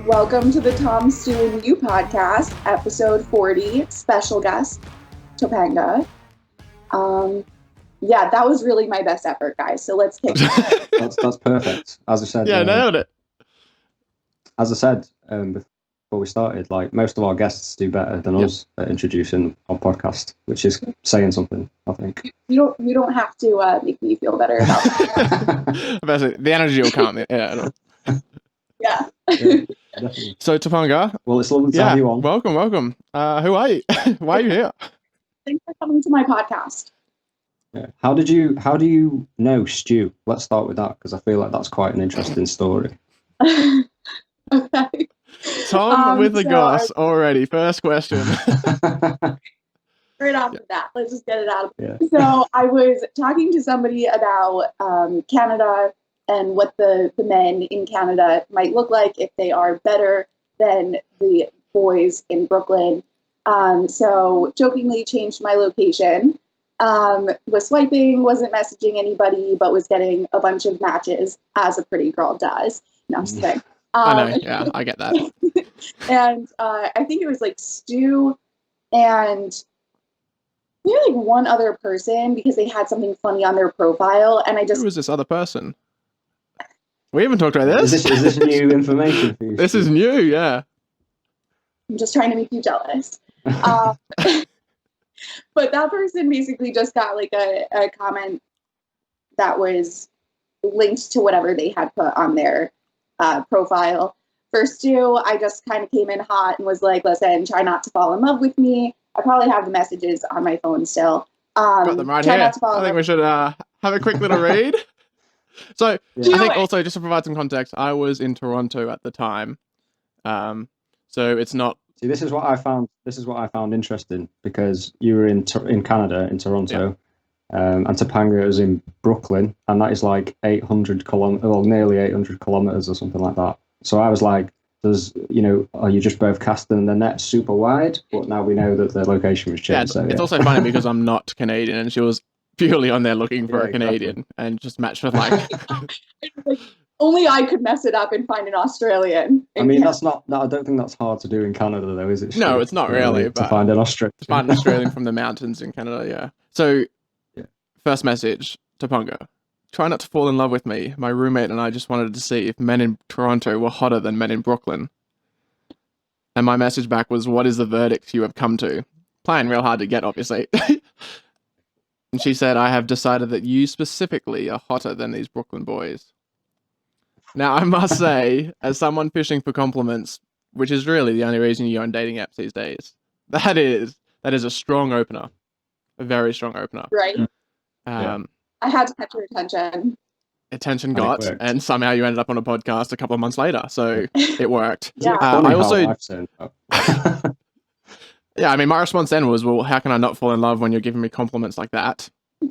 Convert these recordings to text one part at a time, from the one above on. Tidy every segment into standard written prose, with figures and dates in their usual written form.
Welcome to the Stu and You Podcast, episode 40, special guest, Topanga. Yeah, that was really my best effort, guys. So let's kick it. That's perfect. As I said, nailed it. As I said before we started, like most of our guests do better than us at introducing our podcast, which is saying something, I think. You don't have to make me feel better about that. The energy will come. Yeah. Yeah. Definitely. So Topanga. Well, it's lovely to have you on. Welcome. Who are you? Why are you here? Thanks for coming to my podcast. Yeah. How do you know Stu? Let's start with that because I feel like that's quite an interesting story. Okay. Tom with the goss already. First question. Right after that, let's just get it out. So I was talking to somebody about Canada and what the men in Canada might look like if they are better than the boys in Brooklyn. So jokingly changed my location. Was swiping, wasn't messaging anybody, but was getting a bunch of matches as a pretty girl does. No, I'm just kidding. I know, yeah, I get that. And I think it was like Stu and maybe like one other person because they had something funny on their profile, and Who was this other person? We haven't talked about this. Is this new information for you? This is new, yeah. I'm just trying to make you jealous. But that person basically just got like a comment that was linked to whatever they had put on their profile. For Stu, I just kind of came in hot and was like, listen, try not to fall in love with me. I probably have the messages on my phone still. Got them right here. I think we should have a quick little read. So I think also, just to provide some context, I was in Toronto at the time. So it's not... See, this is what I found interesting because you were in Canada, in Toronto, and Topanga is in Brooklyn, and that is like 800 kilometers, well, nearly 800 kilometers or something like that. So I was like, are you just both casting the net super wide? But now we know that the location was changed. It's also funny because I'm not Canadian, and she was purely on there looking for a Canadian and just matched with like... Only I could mess it up and find an Australian. I mean, I don't think that's hard to do in Canada, though, is it? No, it's not really. To find an Australian. To find an Australian from the mountains in Canada, yeah. So, first message, Topanga. Try not to fall in love with me. My roommate and I just wanted to see if men in Toronto were hotter than men in Brooklyn. And my message back was, what is the verdict you have come to? Playing real hard to get, obviously. And she said, I have decided that you specifically are hotter than these Brooklyn boys. Now, I must say, as someone fishing for compliments, which is really the only reason you're on dating apps these days, that is a strong opener. A very strong opener. Right. I had to catch your attention. Attention got, and somehow you ended up on a podcast a couple of months later, so it worked. Yeah. I also... Yeah, I mean, my response then was, well, how can I not fall in love when you're giving me compliments like that?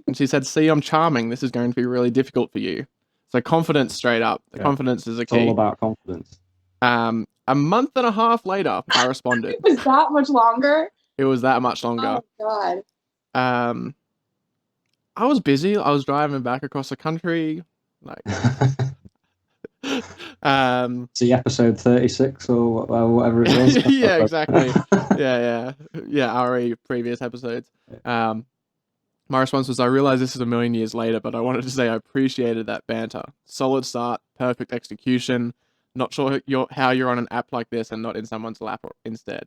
And she said, see, I'm charming. This is going to be really difficult for you. So confidence straight up. The confidence is a key. It's all about confidence. A month and a half later, I responded. It was that much longer? It was that much longer. Oh, God. I was busy. I was driving back across the country. Like, see episode 36 or whatever it was. Yeah, exactly. Yeah, RE previous episodes. My response was, I realize this is a million years later, but I wanted to say I appreciated that banter. Solid start, perfect execution. Not sure how you're on an app like this and not in someone's lap instead.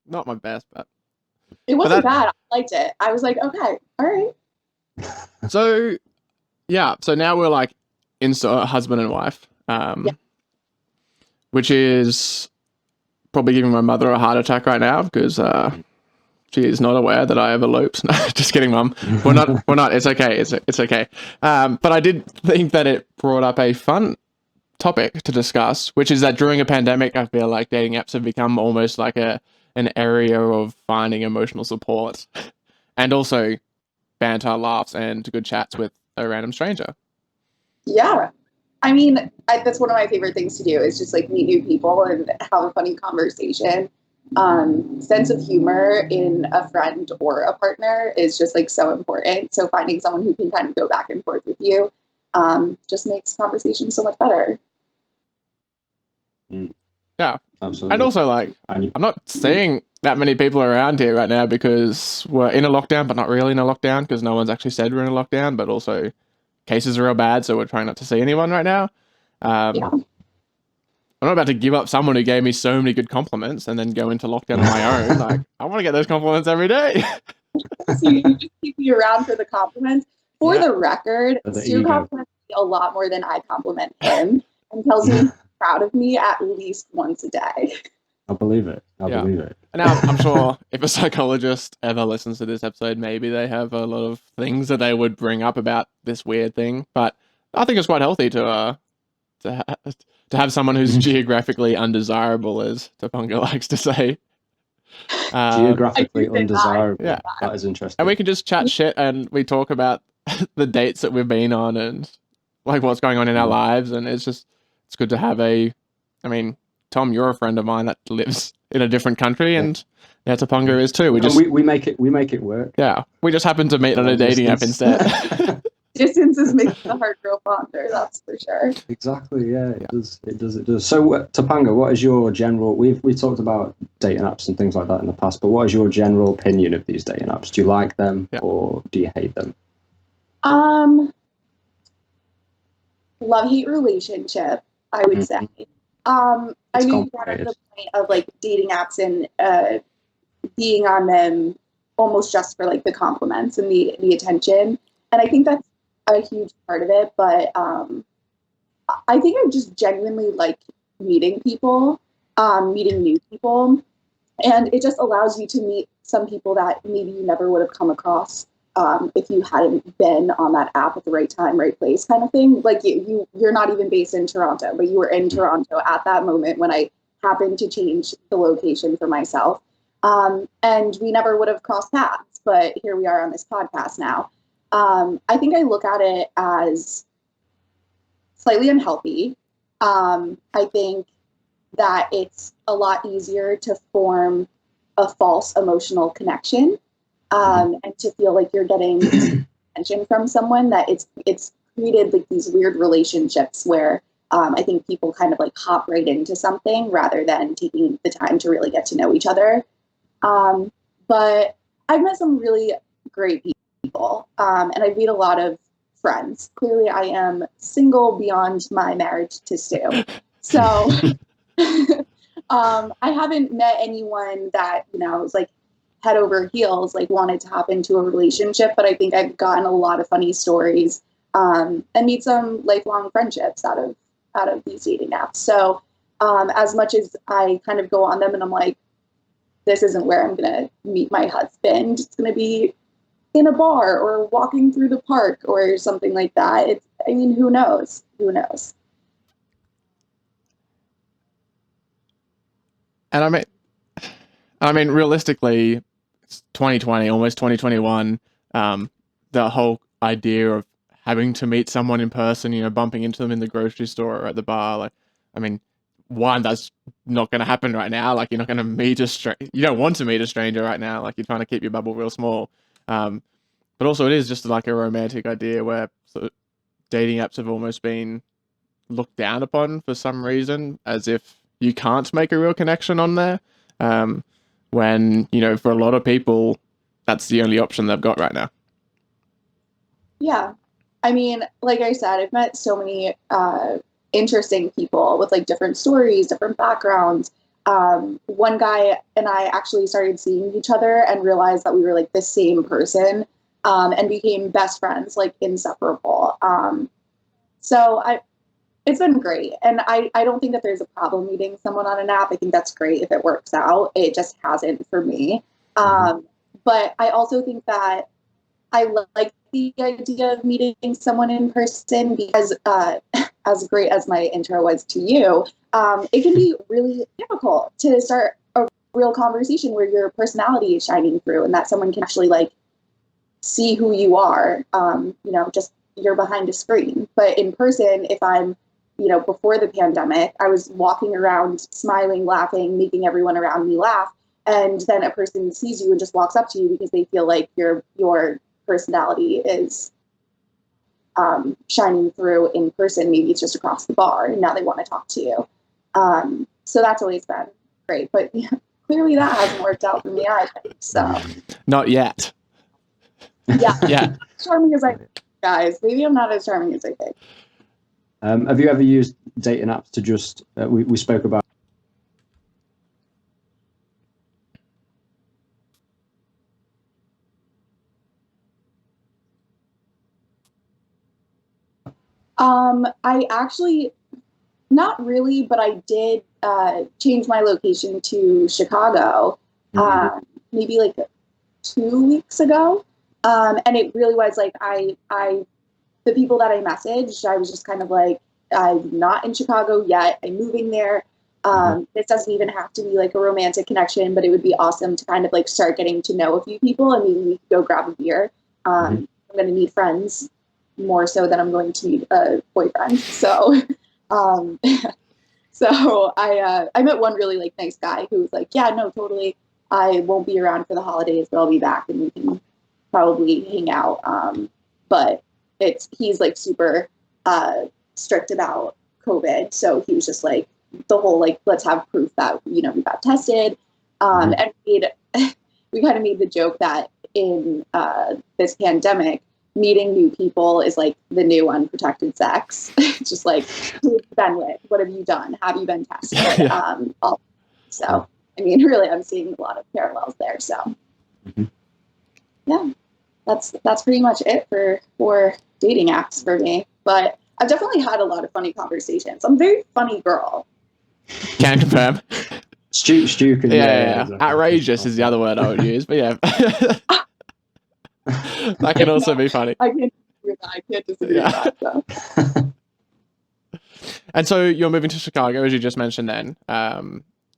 Not my best, but... It wasn't bad. I liked it. I was like, okay, all right. So now we're like husband and wife, which is probably giving my mother a heart attack right now because she is not aware that I have eloped. No, just kidding, Mum. We're not. It's okay. It's okay. But I did think that it brought up a fun topic to discuss, which is that during a pandemic, I feel like dating apps have become almost like an area of finding emotional support and also banter, laughs, and good chats with a random stranger. Yeah. I mean, that's one of my favorite things to do is just like meet new people and have a funny conversation. Sense of humor in a friend or a partner is just like so important. So finding someone who can kind of go back and forth with you just makes conversation so much better. Yeah. Absolutely. And also, like, I'm not seeing that many people around here right now because we're in a lockdown, but not really in a lockdown because no one's actually said we're in a lockdown, but also cases are real bad, so we're trying not to see anyone right now. Yeah. I'm not about to give up someone who gave me so many good compliments and then go into lockdown on my own. Like, I want to get those compliments every day. So you just keep me around for the compliments. For the record, Stu ego. compliments me a lot more than I compliment him, and tells me he's proud of me at least once a day. I believe it. I believe it. And now I'm sure if a psychologist ever listens to this episode, maybe they have a lot of things that they would bring up about this weird thing. But I think it's quite healthy to have someone who's geographically undesirable, as Topanga likes to say. Geographically undesirable. Yeah. That is interesting. And we can just chat shit and we talk about the dates that we've been on and like what's going on in our lives. And it's good to have Tom, you're a friend of mine that lives in a different country, and Topanga is too. We make it work. Yeah, we just happen to meet on a dating app instead. Distances make the heart grow fonder, that's for sure. Exactly. Yeah, it does. So, Topanga, what is your general? We talked about dating apps and things like that in the past, but what is your general opinion of these dating apps? Do you like them or do you hate them? Love-hate relationship, I would say. I know you brought up the point of like dating apps and being on them almost just for like the compliments and the attention. And I think that's a huge part of it. But I think I just genuinely like meeting people, meeting new people. And it just allows you to meet some people that maybe you never would have come across if you hadn't been on that app at the right time, right place kind of thing. Like you're not even based in Toronto, but you were in Toronto at that moment when I happened to change the location for myself. And we never would have crossed paths, but here we are on this podcast now. I think I look at it as slightly unhealthy. I think that it's a lot easier to form a false emotional connection. And to feel like you're getting attention from someone, that it's created like these weird relationships where I think people kind of like hop right into something rather than taking the time to really get to know each other. But I've met some really great people, and I've made a lot of friends. Clearly, I am single beyond my marriage to Stu. So I haven't met anyone that, is like head over heels, like wanted to hop into a relationship, but I think I've gotten a lot of funny stories and made some lifelong friendships out of these dating apps. So as much as I kind of go on them and I'm like, this isn't where I'm going to meet my husband, it's going to be in a bar or walking through the park or something like that. Who knows? And I mean, realistically, it's 2020, almost 2021. The whole idea of having to meet someone in person, bumping into them in the grocery store or at the bar, like, I mean, one, that's not going to happen right now. Like, you're not going to meet you don't want to meet a stranger right now. Like, you're trying to keep your bubble real small. But also it is just like a romantic idea where sort of dating apps have almost been looked down upon for some reason, as if you can't make a real connection on there. When, for a lot of people, that's the only option they've got right now. Yeah. I mean, like I said, I've met so many interesting people with like different stories, different backgrounds. One guy and I actually started seeing each other and realized that we were like the same person, and became best friends, like inseparable. So it's been great. And I don't think that there's a problem meeting someone on an app. I think that's great if it works out. It just hasn't for me. But I also think that I like the idea of meeting someone in person because as great as my intro was to you, it can be really difficult to start a real conversation where your personality is shining through and that someone can actually like see who you are, just you're behind a screen. But in person, if I'm, before the pandemic, I was walking around smiling, laughing, making everyone around me laugh. And then a person sees you and just walks up to you because they feel like your personality is shining through in person. Maybe it's just across the bar and now they want to talk to you. So that's always been great. But yeah, clearly that hasn't worked out for me either. So Not yet. yeah, Yeah. charming as I think, guys. Maybe I'm not as charming as I think. Have you ever used dating apps to just? We spoke about. I actually, not really, but I did change my location to Chicago maybe like 2 weeks ago. And it really was like the people that I messaged, I was just kind of like, I'm not in Chicago yet. I'm moving there. This doesn't even have to be like a romantic connection, but it would be awesome to kind of like start getting to know a few people and maybe we could go grab a beer. I'm going to need friends more so than I'm going to need a boyfriend. So, so I met one really like nice guy who was like, yeah, no, totally. I won't be around for the holidays, but I'll be back and we can probably hang out. But he's like super strict about COVID. So he was just like the whole, like, let's have proof that, we got tested. And we kind of made the joke that in this pandemic, meeting new people is like the new unprotected sex. It's just like, who have you been with? What have you done? Have you been tested? So, I mean, really, I'm seeing a lot of parallels there. So, yeah, that's pretty much it for dating apps for me. But I've definitely had a lot of funny conversations. I'm a very funny girl. Can confirm. Stu can. Yeah. Outrageous is the other word I would use, but yeah. That can also be funny. I can't disagree with that. So. And so you're moving to Chicago, as you just mentioned then.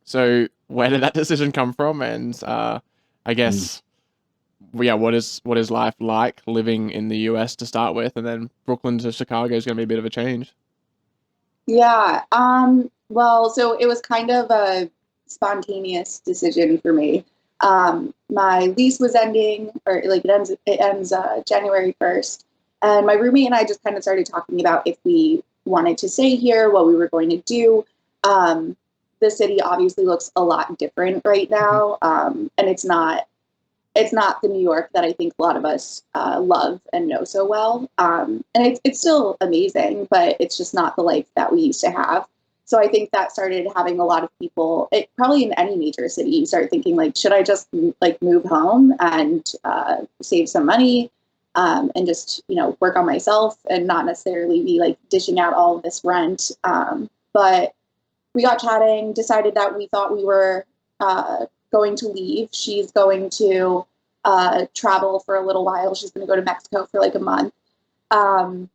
So where did that decision come from? And I guess, what is life like living in the US to start with? And then Brooklyn to Chicago is going to be a bit of a change. Yeah. Well, so it was kind of a spontaneous decision for me. My lease was ending, or like it ends January 1st. And my roommate and I just kind of started talking about if we wanted to stay here, what we were going to do. The city obviously looks a lot different right now. And it's not the New York that I think a lot of us love and know so well. And it's still amazing, but it's just not the life that we used to have. So I think that started having a lot of people, probably in any major city, you start thinking like, should I just like move home and save some money and just, work on myself and not necessarily be like dishing out all of this rent. But we got chatting, decided that we thought we were going to leave. She's going to travel for a little while. She's going to go to Mexico for like a month. And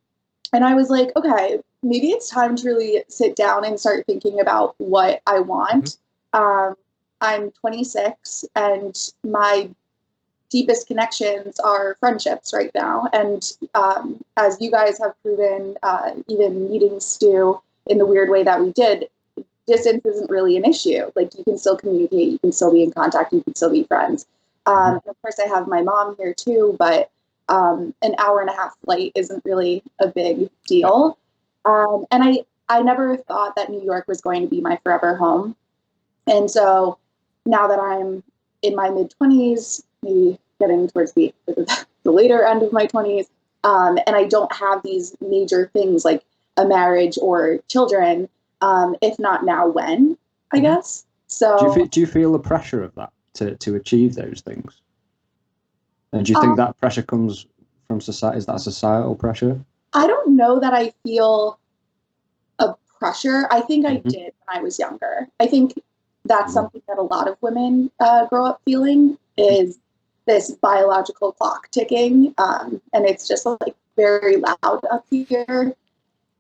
I was like, okay, maybe it's time to really sit down and start thinking about what I want. I'm 26 and my deepest connections are friendships right now. And as you guys have proven, even meeting Stu in the weird way that we did, distance isn't really an issue. Like you can still communicate, you can still be in contact, you can still be friends. Of course, I have my mom here too, but an hour and a half flight isn't really a big deal. And I never thought that New York was going to be my forever home. And so now that I'm in my mid-20s, maybe getting towards the later end of my 20s, and I don't have these major things like a marriage or children, if not now, when, I guess. So do you feel the pressure of that to achieve those things? And do you think that pressure comes from society? Is that societal pressure? I don't know that I feel a pressure. I think I did when I was younger. I think that's something that a lot of women grow up feeling is this biological clock ticking. And it's just like very loud up here.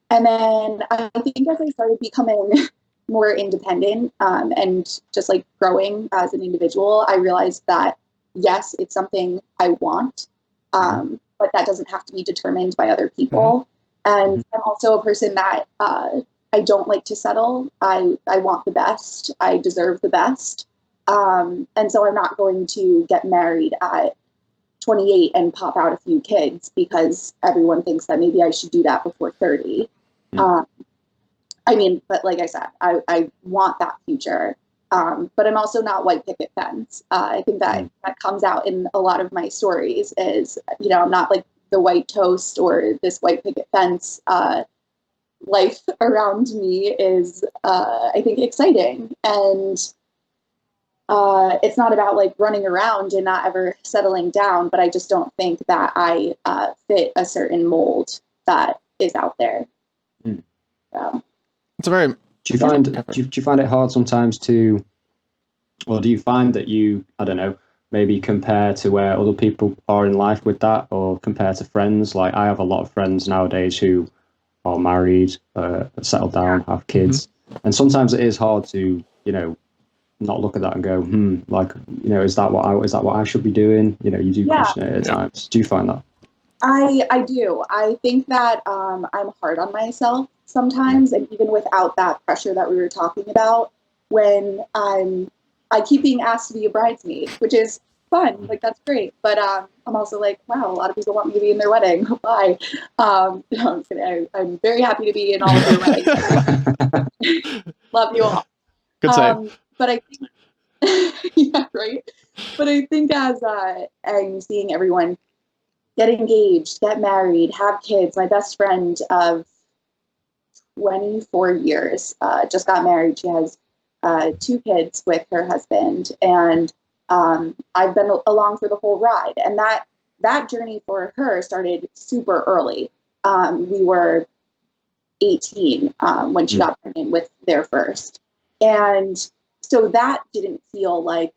And then I think as I started becoming more independent and just like growing as an individual, I realized that, yes, it's something I want, but that doesn't have to be determined by other people. And I'm also a person that I don't like to settle. I want the best. I deserve the best. And so I'm not going to get married at 28 and pop out a few kids because everyone thinks that maybe I should do that before 30. I mean, but like I said, I want that future. But I'm also not white picket fence. I think that comes out in a lot of my stories is, I'm not like the white toast or this white picket fence. Life around me is, I think, exciting. And it's not about like running around and not ever settling down, but I just don't think that I fit a certain mold that is out there. So. It's a very. Do you find it hard sometimes to, or do you find that you, I don't know, maybe compare to where other people are in life with that, or compare to friends? Like I have a lot of friends nowadays who are married, settled down, have kids, and sometimes it is hard to, not look at that and go, like, is that what I should be doing? You do question it at times. Do you find that? I do. I think that I'm hard on myself sometimes, and even without that pressure that we were talking about, when I keep being asked to be a bridesmaid, which is fun, like that's great. But I'm also like, wow, a lot of people want me to be in their wedding. Bye. No, I'm kidding. I'm very happy to be in all of your weddings. Love you all. Good save. But I think, yeah, right. But I think as I'm seeing everyone get engaged, get married, have kids. My best friend of 24 years just got married. She has 2 kids with her husband, and I've been along for the whole ride. And that journey for her started super early. We were 18 when she got pregnant with their first. And so that didn't feel like,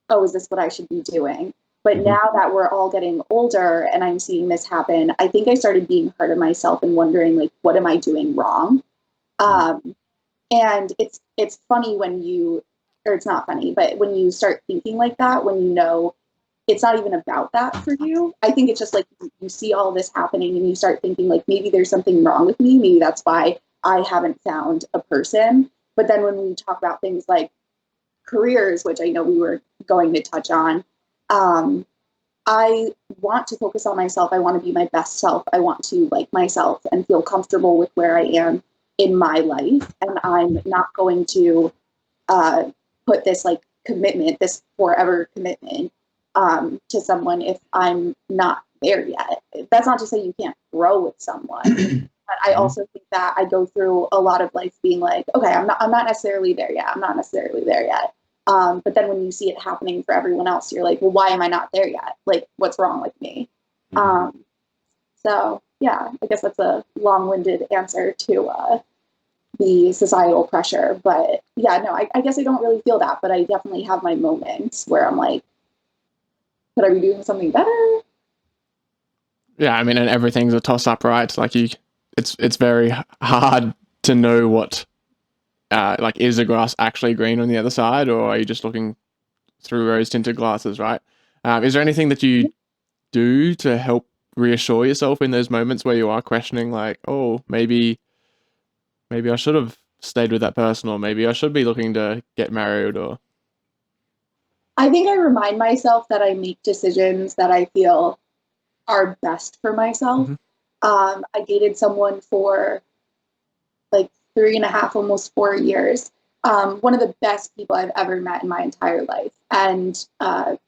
oh, is this what I should be doing? But now that we're all getting older and I'm seeing this happen, I think I started being hard on myself and wondering, like, what am I doing wrong? And it's funny or it's not funny, but when you start thinking like that, when it's not even about that for you, I think it's just like you see all this happening and you start thinking like, maybe there's something wrong with me. Maybe that's why I haven't found a person. But then when we talk about things like careers, which I know we were going to touch on, I want to focus on myself. I want to be my best self. I want to like myself and feel comfortable with where I am in my life. And I'm not going to put this like commitment, this forever commitment to someone if I'm not there yet. That's not to say you can't grow with someone. But I also think that I go through a lot of life being like, okay, I'm not necessarily there yet. I'm not necessarily there yet. But then when you see it happening for everyone else, you're like, well, why am I not there yet? Like, what's wrong with me? So yeah, I guess that's a long-winded answer to the societal pressure. But yeah, no, I guess I don't really feel that, but I definitely have my moments where I'm like, could I be doing something better? Yeah, I mean, and everything's a toss-up, right? Like it's very hard to know what. Like, is the grass actually green on the other side, or are you just looking through rose-tinted glasses, right? Is there anything that you do to help reassure yourself in those moments where you are questioning, like, oh, maybe I should have stayed with that person, or maybe I should be looking to get married, or... I think I remind myself that I make decisions that I feel are best for myself. I dated someone for like 3.5, almost 4 years. One of the best people I've ever met in my entire life. And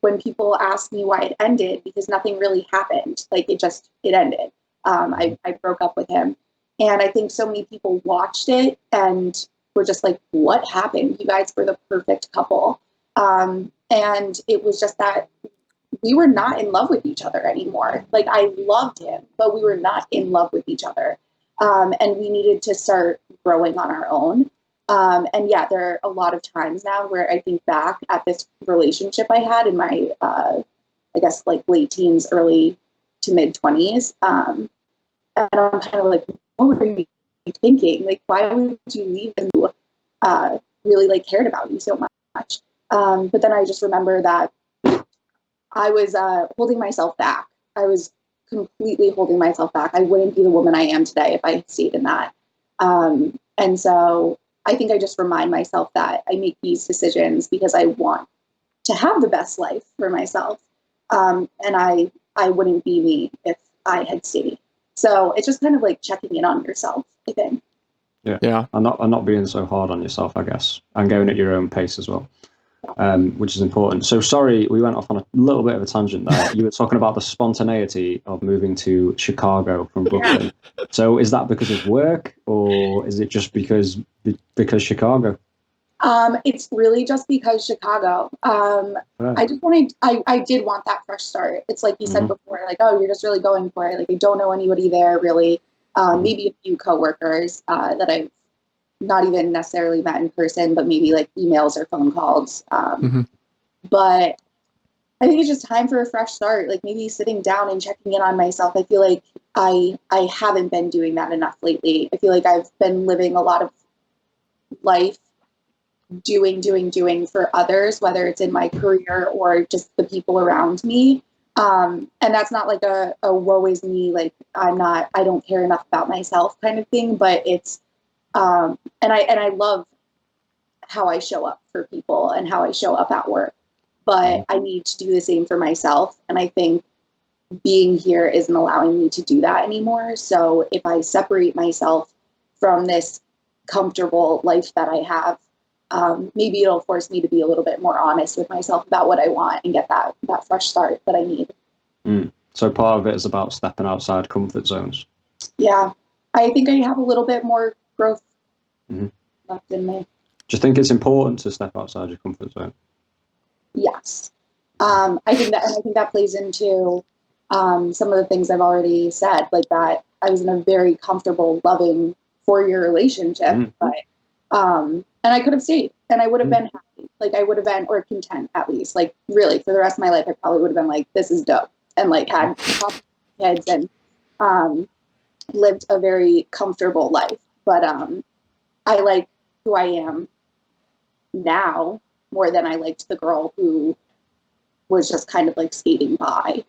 when people ask me why it ended, because nothing really happened, like it ended. I broke up with him. And I think so many people watched it and were just like, what happened? You guys were the perfect couple. And it was just that we were not in love with each other anymore. Like I loved him, but we were not in love with each other. And we needed to start growing on our own. And yeah, there are a lot of times now where I think back at this relationship I had in my, I guess like late teens, early to mid 20s. And I'm kind of like, what were you thinking? Like, why would you leave them who really like cared about you so much? But then I just remember that I was holding myself back. I was completely holding myself back. I wouldn't be the woman I am today if I had stayed in that. And so I think I just remind myself that I make these decisions because I want to have the best life for myself. And I wouldn't be me if I had stayed. So it's just kind of like checking in on yourself, I think. Yeah. And not being so hard on yourself, I guess, and going at your own pace as well, which is important. So sorry, we went off on a little bit of a tangent there. You were talking about the spontaneity of moving to Chicago from Brooklyn. So is that because of work, or is it just because Chicago? It's really just because Chicago. I did want that fresh start. It's like you said before, like, oh, you're just really going for it. Like, I don't know anybody there really. Maybe a few coworkers that I've not even necessarily met in person, but maybe like emails or phone calls. But I think it's just time for a fresh start. Like maybe sitting down and checking in on myself. I feel like I haven't been doing that enough lately. I feel like I've been living a lot of life doing for others, whether it's in my career or just the people around me. And that's not like a woe is me, like I don't care enough about myself kind of thing, but it's, and I love how I show up for people and how I show up at work, but I need to do the same for myself. And I think being here isn't allowing me to do that anymore. So if I separate myself from this comfortable life that I have, maybe it'll force me to be a little bit more honest with myself about what I want and get that fresh start that I need. So part of it is about stepping outside comfort zones. Yeah, I think I have a little bit more growth left in me. Do you think it's important to step outside your comfort zone? Yes. I think that plays into some of the things I've already said, like that I was in a very comfortable, loving 4-year relationship, but and I could have stayed and I would have been happy. Like I would have been, or content at least. Like really for the rest of my life, I probably would have been like, this is dope. And like had kids and lived a very comfortable life. But I like who I am now more than I liked the girl who was just kind of like skating by.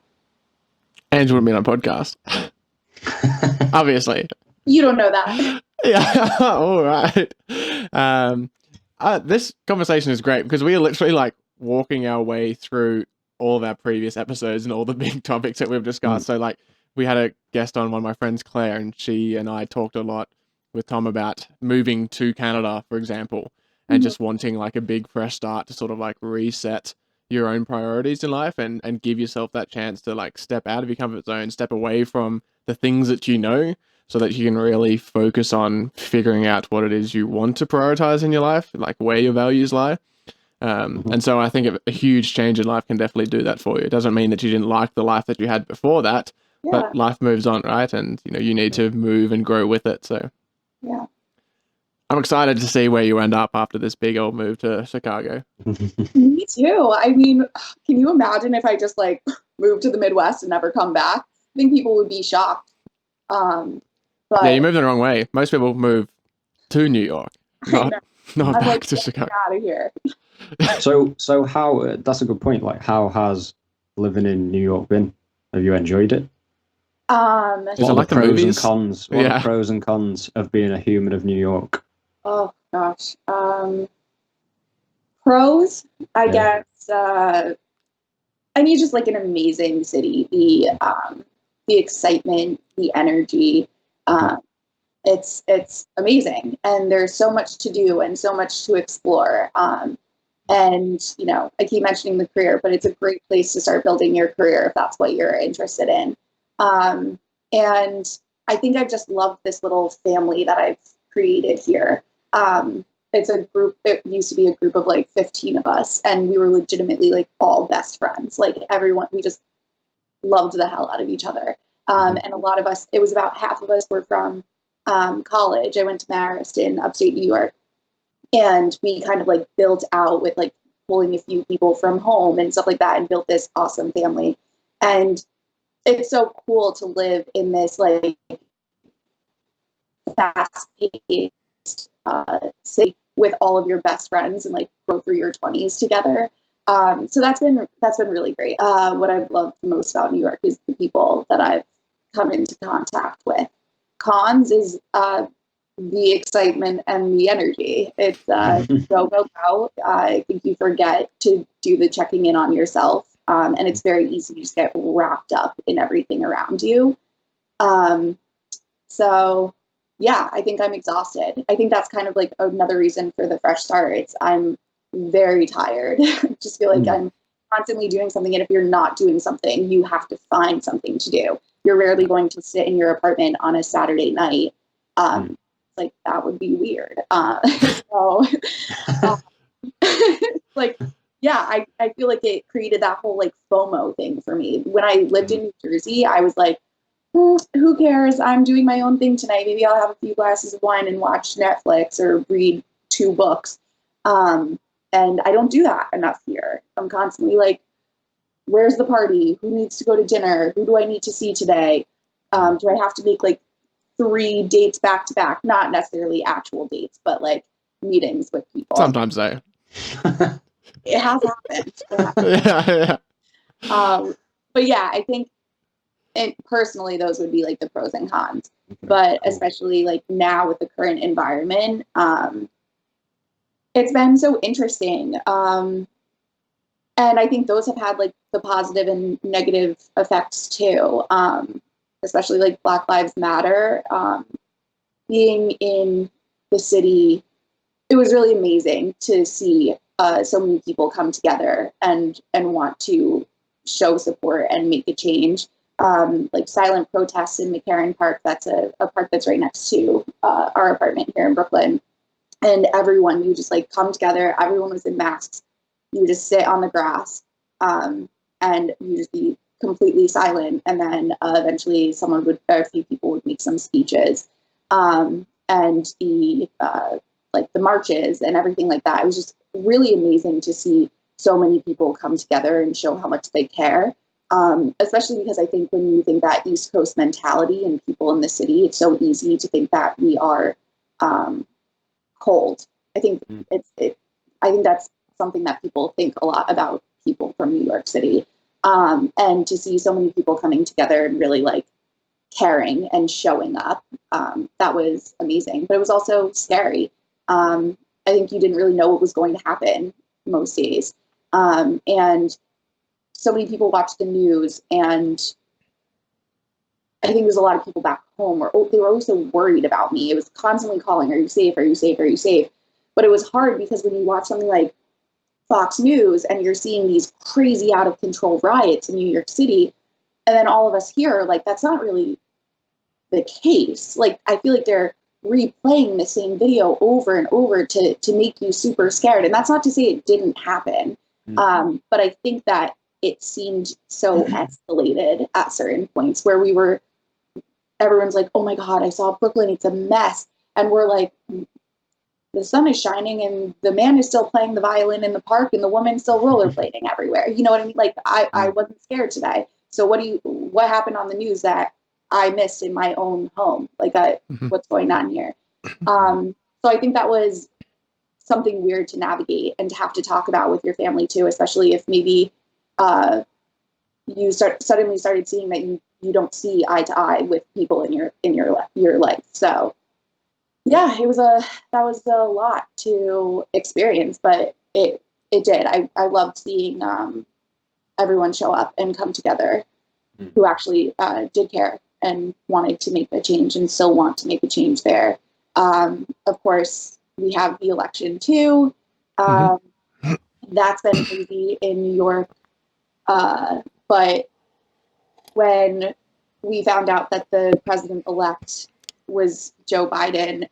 And you wouldn't be on a podcast. Obviously. You don't know that. Yeah. All right. This conversation is great because we are literally like walking our way through all of our previous episodes and all the big topics that we've discussed. So like we had a guest on, one of my friends, Claire, and she and I talked a lot with Tom about moving to Canada, for example, and just wanting like a big fresh start to sort of like reset your own priorities in life and give yourself that chance to like step out of your comfort zone, step away from the things that you know, so that you can really focus on figuring out what it is you want to prioritize in your life, like where your values lie. And so I think a huge change in life can definitely do that for you. It doesn't mean that you didn't like the life that you had before that, but life moves on, right? And you need to move and grow with it. So yeah, I'm excited to see where you end up after this big old move to Chicago. Me too. I mean, can you imagine if I just like moved to the Midwest and never come back? I think people would be shocked. But yeah, you moved the wrong way. Most people move to New York, not back like, to Chicago. Out of here. So how? That's a good point. Like, how has living in New York been? Have you enjoyed it? Is it like the pros movies? And cons? What are the pros and cons of being a human of New York? Oh gosh. Pros, I guess. I mean, just like an amazing city. The excitement, the energy. It's amazing, and there's so much to do and so much to explore. And I keep mentioning the career, but it's a great place to start building your career if that's what you're interested in. And I think I've just loved this little family that I've created here. It's a group. It used to be a group of like 15 of us, and we were legitimately like all best friends. Like everyone, we just loved the hell out of each other. And a lot of us, it was about half of us were from college. I went to Marist in upstate New York, and we kind of like built out with like pulling a few people from home and stuff like that, and built this awesome family. And it's so cool to live in this like fast-paced city with all of your best friends and like go through your 20s together. So that's been really great. What I've loved the most about New York is the people that I've come into contact with. Cons is the excitement and the energy. It's go. I think you forget to do the checking in on yourself. And it's very easy to just get wrapped up in everything around you. So yeah, I think I'm exhausted. I think that's kind of like another reason for the fresh start. I'm very tired. Just feel like I'm constantly doing something. And if you're not doing something, you have to find something to do. You're rarely going to sit in your apartment on a Saturday night. Like that would be weird. So like, yeah, I feel like it created that whole like FOMO thing for me. When I lived in New Jersey, I was like, who cares? I'm doing my own thing tonight. Maybe I'll have a few glasses of wine and watch Netflix or read 2 books. And I don't do that enough here. I'm constantly like, where's the party? Who needs to go to dinner? Who do I need to see today? Do I have to make like 3 dates back to back? Not necessarily actual dates, but like meetings with people. Sometimes though. It has happened. Yeah. But yeah, I think and personally those would be like the pros and cons. But especially like now with the current environment, it's been so interesting. And I think those have had like the positive and negative effects too. Especially like Black Lives Matter. Being in the city, it was really amazing to see so many people come together and want to show support and make a change. Like silent protests in McCarran Park. That's a park that's right next to our apartment here in Brooklyn. And everyone, you just like come together. Everyone was in masks. You just sit on the grass and you just be completely silent. And then eventually a few people would make some speeches. And the like the marches and everything like that. It was just really amazing to see so many people come together and show how much they care. Especially because I think when you think that East Coast mentality and people in the city, it's so easy to think that we are cold. I think I think that's something that people think a lot about people from New York City. And to see so many people coming together and really like caring and showing up, that was amazing. But it was also scary. I think you didn't really know what was going to happen most days. And so many people watched the news, and I think there's a lot of people back home where they were always so worried about me. It was constantly calling, are you safe? Are you safe? Are you safe? But it was hard because when you watch something like Fox News and you're seeing these crazy out of control riots in New York City, and then all of us here are like, that's not really the case. Like, I feel like they're replaying the same video over and over to make you super scared. And that's not to say it didn't happen. But I think that it seemed so escalated at certain points where everyone's like, oh my God, I saw Brooklyn, it's a mess. And we're like, the sun is shining and the man is still playing the violin in the park and the woman's still rollerblading everywhere. You know what I mean? Like I wasn't scared today. So what happened on the news that I missed in my own home? Like what's going on here? So I think that was something weird to navigate and to have to talk about with your family too, especially if maybe you suddenly started seeing that you don't see eye to eye with people in your life. So yeah, that was a lot to experience, but it did. I loved seeing everyone show up and come together who actually did care and wanted to make a change and still want to make a change there. Of course, we have the election too. That's been crazy in New York. But when we found out that the president-elect was Joe Biden,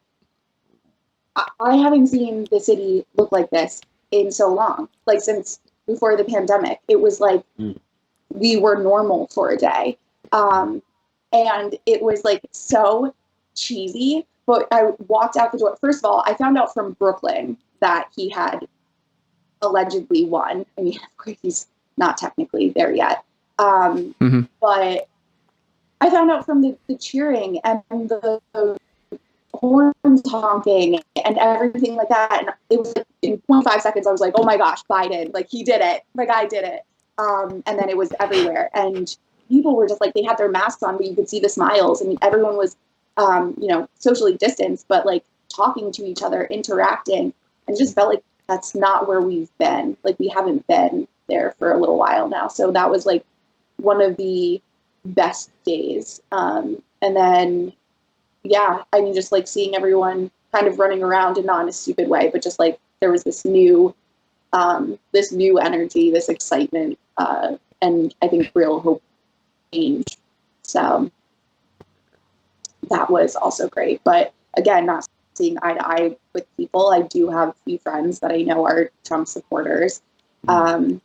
I haven't seen the city look like this in so long. Like since before the pandemic, it was like we were normal for a day. And it was like so cheesy, but I walked out the door. First of all, I found out from Brooklyn that he had allegedly won. I mean, of course, he's not technically there yet. But I found out from the cheering and the horns honking and everything like that. And it was like in 0.5 seconds, I was like, oh my gosh, Biden, like he did it. The guy did it. And then it was everywhere. And people were just like, they had their masks on, but you could see the smiles. And everyone was, socially distanced, but like talking to each other, interacting. And it just felt like that's not where we've been. Like we haven't been there for a little while now. So that was like one of the best days. And then yeah, I mean, just like seeing everyone kind of running around and not in a stupid way, but just like there was this new energy, this excitement, and I think real hope change. So that was also great. But again, not seeing eye to eye with people. I do have a few friends that I know are Trump supporters. And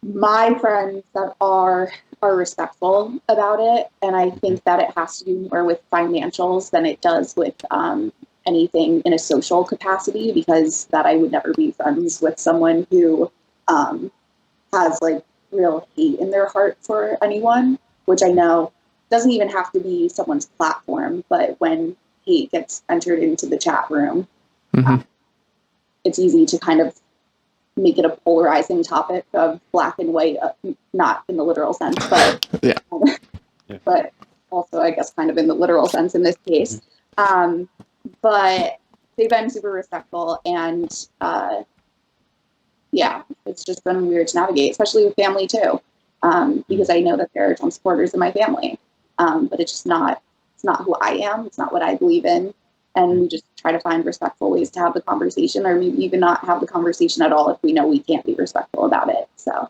my friends that are respectful about it. And I think that it has to do more with financials than it does with anything in a social capacity, because that I would never be friends with someone who has like real hate in their heart for anyone, which I know doesn't even have to be someone's platform, but when hate gets entered into the chat room, it's easy to kind of make it a polarizing topic of black and white, not in the literal sense, but but also I guess kind of in the literal sense in this case. But they've been super respectful, and it's just been weird to navigate, especially with family too, because I know that there are Trump supporters in my family, but it's not who I am. It's not what I believe in. And we just try to find respectful ways to have the conversation, or maybe even not have the conversation at all if we know we can't be respectful about it. So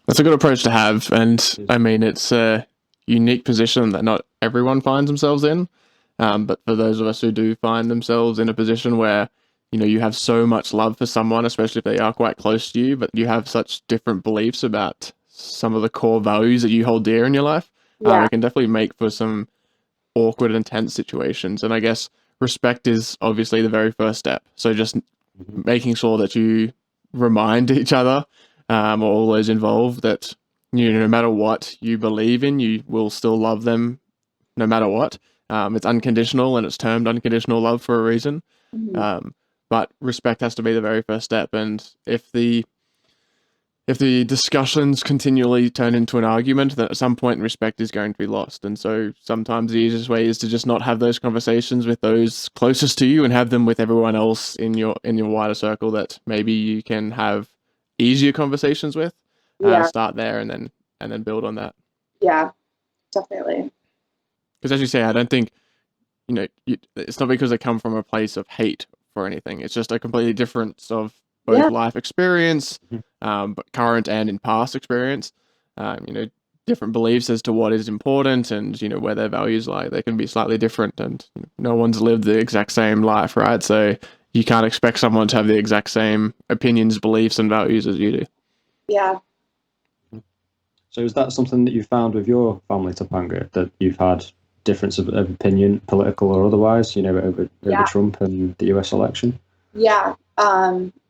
that's a good approach to have. And I mean, it's a unique position that not everyone finds themselves in. But for those of us who do find themselves in a position where, you know, you have so much love for someone, especially if they are quite close to you, but you have such different beliefs about some of the core values that you hold dear in your life, it can definitely make for some awkward and tense situations. And I guess respect is obviously the very first step. So just making sure that you remind each other, or all those involved, that, you know, no matter what you believe in, you will still love them no matter what. It's unconditional, and it's termed unconditional love for a reason. But respect has to be the very first step. And if the discussions continually turn into an argument, then at some point respect is going to be lost. And so sometimes the easiest way is to just not have those conversations with those closest to you, and have them with everyone else in your wider circle that maybe you can have easier conversations with. Start there and then build on that. Yeah, definitely. Because as you say, I don't think, you know, it's not because they come from a place of hate for anything. It's just a completely difference of both life experience, but current and in past experience. You know, different beliefs as to what is important, and, you know, where their values lie. They can be slightly different, and no one's lived the exact same life, right? So you can't expect someone to have the exact same opinions, beliefs, and values as you do. Yeah. So is that something that you found with your family, Topanga, that you've had difference of opinion, political or otherwise, you know, over Trump and the US election? Yeah,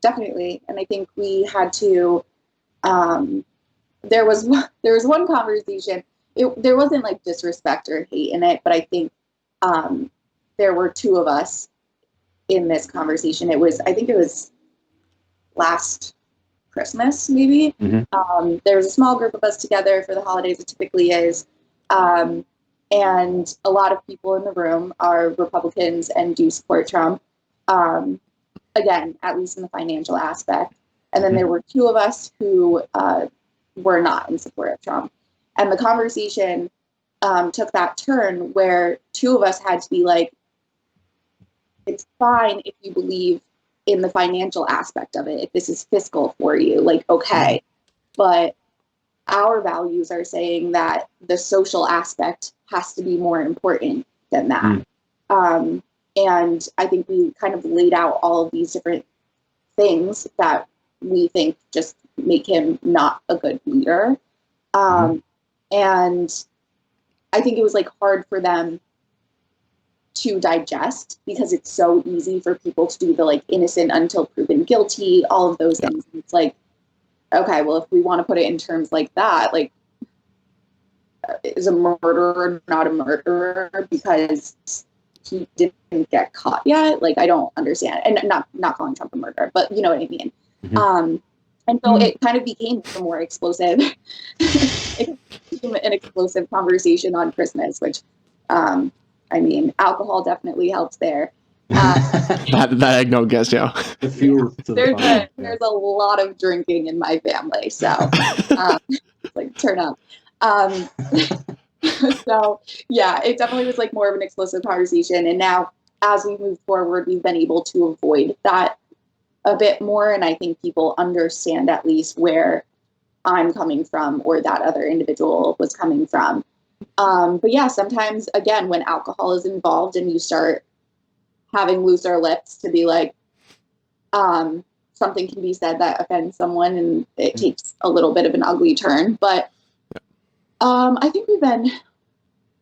definitely. And I think we had to, there was one conversation, there wasn't like disrespect or hate in it, but I think there were two of us in this conversation. I think it was last Christmas, maybe. There was a small group of us together for the holidays. It typically is. And a lot of people in the room are Republicans and do support Trump. Again, at least in the financial aspect. And then there were two of us who were not in support of Trump. And the conversation took that turn where two of us had to be like, it's fine if you believe in the financial aspect of it, if this is fiscal for you, like, okay. But our values are saying that the social aspect has to be more important than that. And I think we kind of laid out all of these different things that we think just make him not a good leader. And I think it was like hard for them to digest, because it's so easy for people to do the like innocent until proven guilty, all of those things. It's like, okay, well, if we want to put it in terms like that, like, is a murderer not a murderer because he didn't get caught yet? Like, I don't understand. And not calling Trump a murderer, but you know what I mean. And so it kind of became a more explosive, an explosive conversation on Christmas, which, I mean, alcohol definitely helps there. That eggnog gets you. The fuel to the there's a lot of drinking in my family, so like turn up. So yeah, it definitely was like more of an explosive conversation. And now as we move forward, we've been able to avoid that a bit more. And I think people understand at least where I'm coming from or that other individual was coming from. But yeah, sometimes again, when alcohol is involved and you start having looser lips to be like, something can be said that offends someone and it takes a little bit of an ugly turn. But I think we've been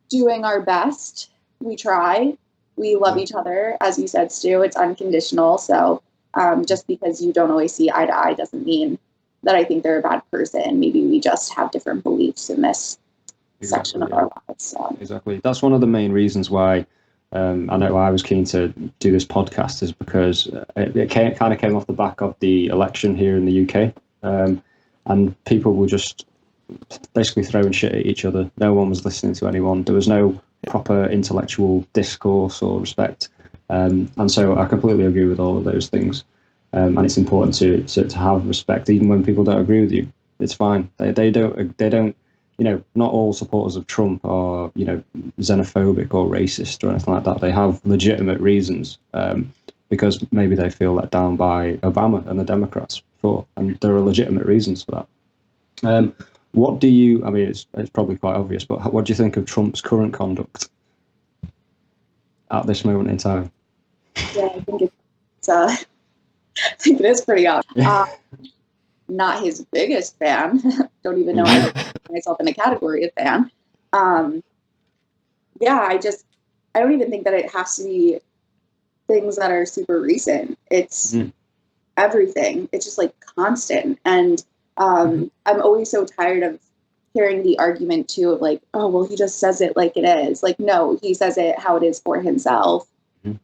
doing our best. We try. We love each other. As you said, Stu, it's unconditional. So just because you don't always see eye to eye doesn't mean that I think they're a bad person. Maybe we just have different beliefs in this section of our lives. So. Exactly. That's one of the main reasons why I know I was keen to do this podcast, is because it kind of came off the back of the election here in the UK. And people were just basically throwing shit at each other. No one was listening to anyone. There was no proper intellectual discourse or respect. And so I completely agree with all of those things. And it's important to have respect, even when people don't agree with you. It's fine. They don't. You know, not all supporters of Trump are, you know, xenophobic or racist or anything like that. They have legitimate reasons, because maybe they feel let down by Obama and the Democrats before, and there are legitimate reasons for that. What do you? I mean, it's probably quite obvious, but what do you think of Trump's current conduct at this moment in time? Yeah, I think I think it is pretty obvious. Not his biggest fan. Don't even know I would put myself in a category of fan. Yeah, I don't even think that it has to be things that are super recent. It's everything. It's just like constant. And I'm always so tired of hearing the argument too of like, oh, well, he just says it like it is. Like, no, he says it how it is for himself.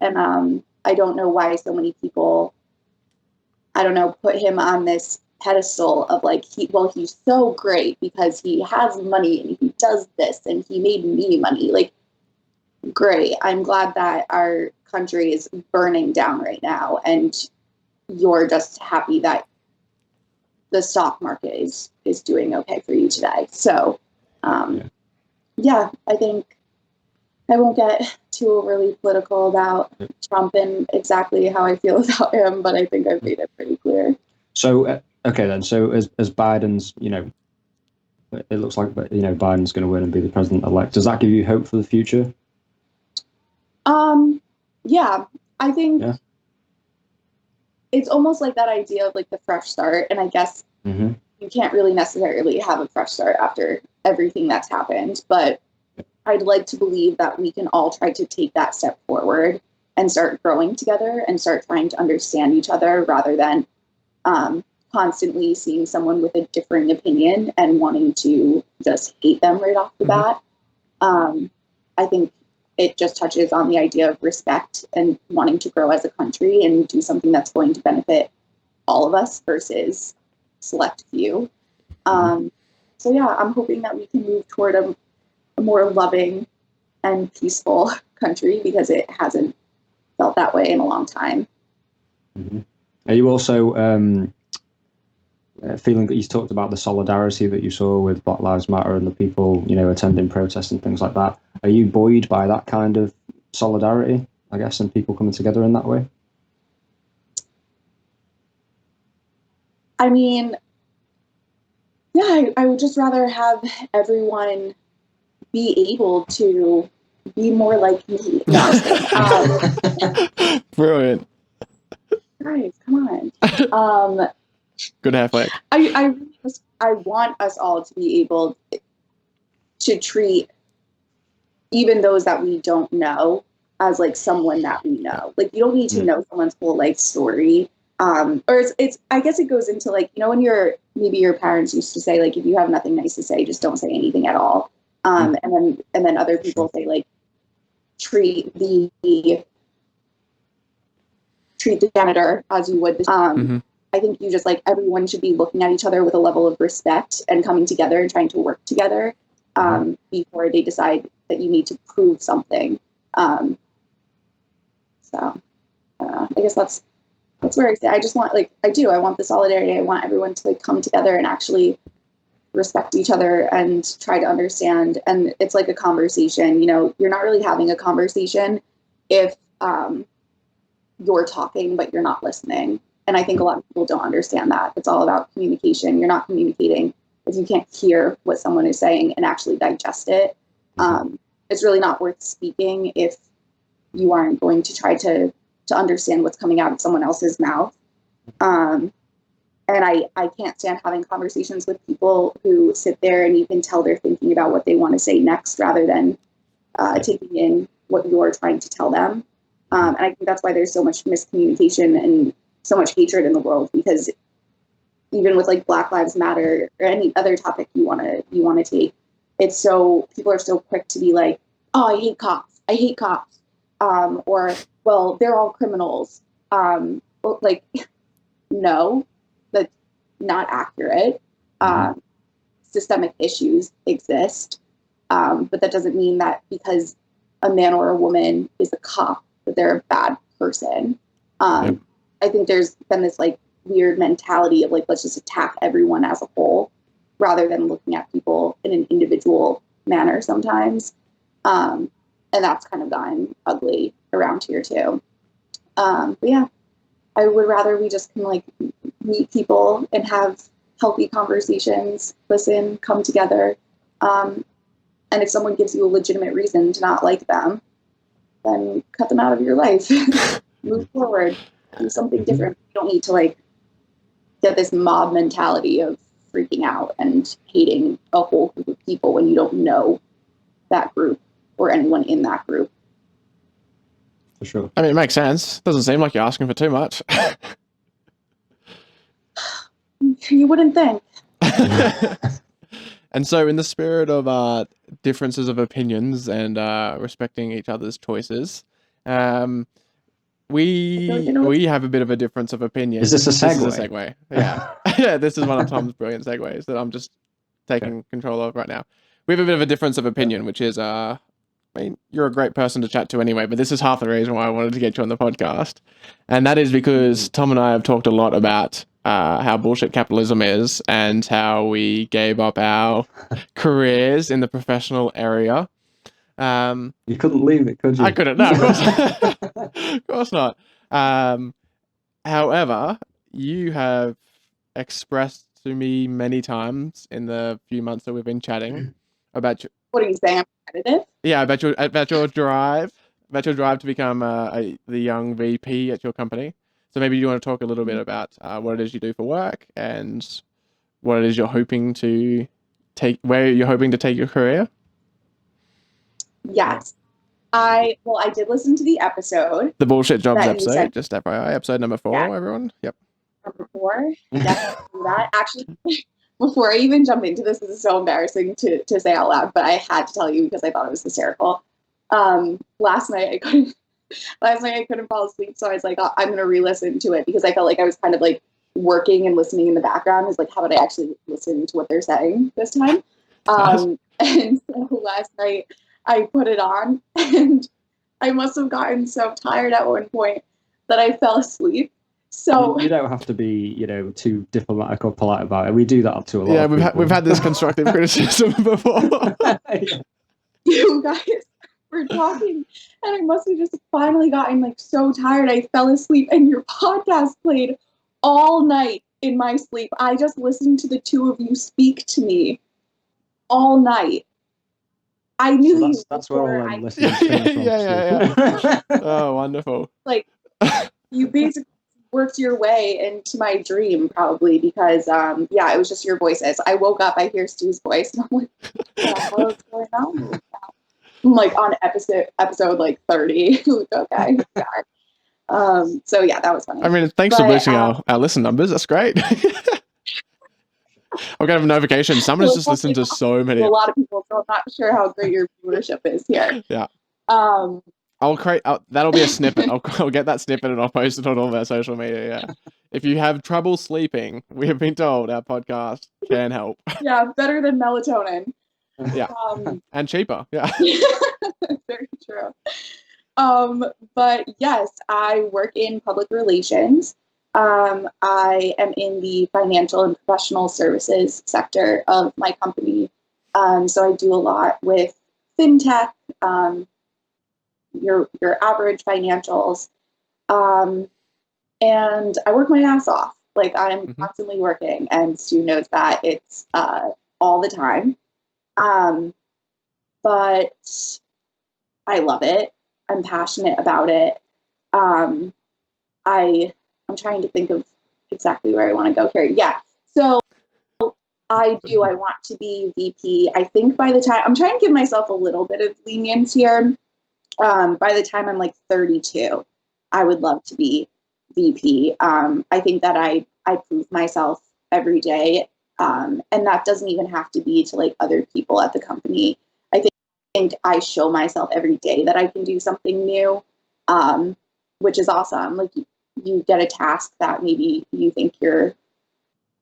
And I don't know why so many people, I don't know, put him on this pedestal of like, he's so great because he has money and he does this and he made me money. Like, great. I'm glad that our country is burning down right now and you're just happy that the stock market is doing okay for you today. So, yeah, I think I won't get too overly political about Trump and exactly how I feel about him, but I think I've made it pretty clear. So, okay then. So as Biden's, you know, it looks like, you know, Biden's going to win and be the president-elect. Does that give you hope for the future? Yeah, I think it's almost like that idea of like the fresh start. And I guess you can't really necessarily have a fresh start after everything that's happened, but I'd like to believe that we can all try to take that step forward and start growing together and start trying to understand each other rather than constantly seeing someone with a differing opinion and wanting to just hate them right off the bat. I think it just touches on the idea of respect and wanting to grow as a country and do something that's going to benefit all of us versus select few. So yeah, I'm hoping that we can move toward a more loving and peaceful country because it hasn't felt that way in a long time. Are you also feeling that you talked about the solidarity that you saw with Black Lives Matter and the people, you know, attending protests and things like that? Are you buoyed by that kind of solidarity, I guess, and people coming together in that way? I mean, yeah, I would just rather have everyone be able to be more like me. Brilliant. Guys, come on. Good halfway. I want us all to be able to treat even those that we don't know as like someone that we know. Like, you don't need to know someone's whole life story. Or it's I guess it goes into like, you know, when maybe your parents used to say like, if you have nothing nice to say, just don't say anything at all. And then other people say like, treat the janitor as you would. I think you just like everyone should be looking at each other with a level of respect and coming together and trying to work together before they decide that you need to prove something. So I guess that's where I say I just want I want the solidarity. I want everyone to like come together and actually respect each other and try to understand. And it's like a conversation, you know, you're not really having a conversation if you're talking, but you're not listening. And I think a lot of people don't understand that. It's all about communication. You're not communicating if you can't hear what someone is saying and actually digest it. It's really not worth speaking if you aren't going to try to understand what's coming out of someone else's mouth. And I can't stand having conversations with people who sit there and you can tell they're thinking about what they want to say next rather than taking in what you're trying to tell them. And I think that's why there's so much miscommunication and so much hatred in the world, because even with like Black Lives Matter or any other topic you want to take, it's so, people are so quick to be like, oh, I hate cops. Or, well, they're all criminals. Like, no, that's not accurate. Systemic issues exist. But that doesn't mean that because a man or a woman is a cop, that they're a bad person. I think there's been this like weird mentality of like, let's just attack everyone as a whole rather than looking at people in an individual manner sometimes. And that's kind of gotten ugly around here too. But yeah, I would rather we just can like meet people and have healthy conversations, listen, come together. And if someone gives you a legitimate reason to not like them, then cut them out of your life. Move forward, do something different. You don't need to like get this mob mentality of freaking out and hating a whole group of people when you don't know that group or anyone in that group. For sure. I mean, it makes sense. Doesn't seem like you're asking for too much. You wouldn't think. And so in the spirit of differences of opinions and respecting each other's choices, we have a bit of a difference of opinion. Is this a segue? This is a segue. Yeah. Yeah, this is one of Tom's brilliant segues that I'm just taking control of right now. We have a bit of a difference of opinion, which is, I mean, you're a great person to chat to anyway, but this is half the reason why I wanted to get you on the podcast. And that is because Tom and I have talked a lot about how bullshit capitalism is and how we gave up our careers in the professional area. You couldn't leave it, could you? I couldn't. No, of course, of course not. However, you have expressed to me many times in the few months that we've been chatting about your... What are you saying? I'm competitive? Yeah, about your drive to become the young VP at your company. So maybe you want to talk a little bit about what it is you do for work and what it is you're hoping to where you're hoping to take your career. Yes. I did listen to the episode. The Bullshit Jobs episode, just FYI, episode number 4, everyone. Yep. Number 4. Definitely do that. Actually, before I even jump into this is so embarrassing to say out loud, but I had to tell you because I thought it was hysterical. Last night I couldn't fall asleep, so I was like, oh, I'm gonna re-listen to it because I felt like I was kind of like working and listening in the background. Is like, how would I actually listen to what they're saying this time? And so last night I put it on, and I must have gotten so tired at one point that I fell asleep. So you don't have to be, too diplomatic or polite about it. We do that to a lot. Yeah, we've had this constructive criticism before. You guys were talking, and I must have just finally gotten like so tired I fell asleep, and your podcast played all night in my sleep. I just listened to the two of you speak to me all night. I knew so you. That's where all I'm listening to. Yeah. Oh, wonderful. Like, you basically worked your way into my dream, probably, because, it was just your voices. I woke up, I hear Stu's voice, and I'm like, what the hell is going on? I'm like on episode like 30. Okay. So yeah, that was funny. I mean, thanks for boosting our listen numbers. That's great. I'll get a notification. Someone has just listened to so many. A lot of people, so I'm not sure how great your viewership is here. Yeah. That'll be a snippet. I'll get that snippet and I'll post it on all of our social media. Yeah. If you have trouble sleeping, we have been told our podcast can help. Yeah, better than melatonin. Yeah. And cheaper. Yeah. Very true. But yes, I work in public relations. I am in the financial and professional services sector of my company. So I do a lot with fintech, your average financials, and I work my ass off. Like I'm constantly working, and Stu knows that it's all the time. But I love it. I'm passionate about it. I'm trying to think of exactly where I want to go here. Yeah. So I want to be VP. I think by the time I'm trying to give myself a little bit of lenience here. By the time I'm like 32, I would love to be VP. I think that I prove myself every day. And that doesn't even have to be to like other people at the company. I think I show myself every day that I can do something new, which is awesome. Like you get a task that maybe you think you're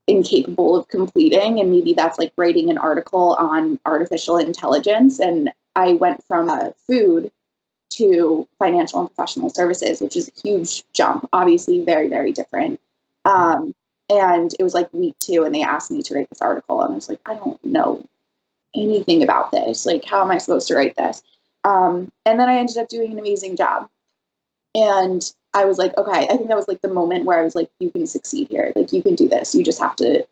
incapable of completing, and maybe that's like writing an article on artificial intelligence. And I went from food to financial and professional services, which is a huge jump, obviously very, very different. And it was like week 2 and they asked me to write this article. And I was like, I don't know anything about this. Like, how am I supposed to write this? And then I ended up doing an amazing job. And I was like, okay, I think that was like the moment where I was like, you can succeed here. Like, you can do this. You just have to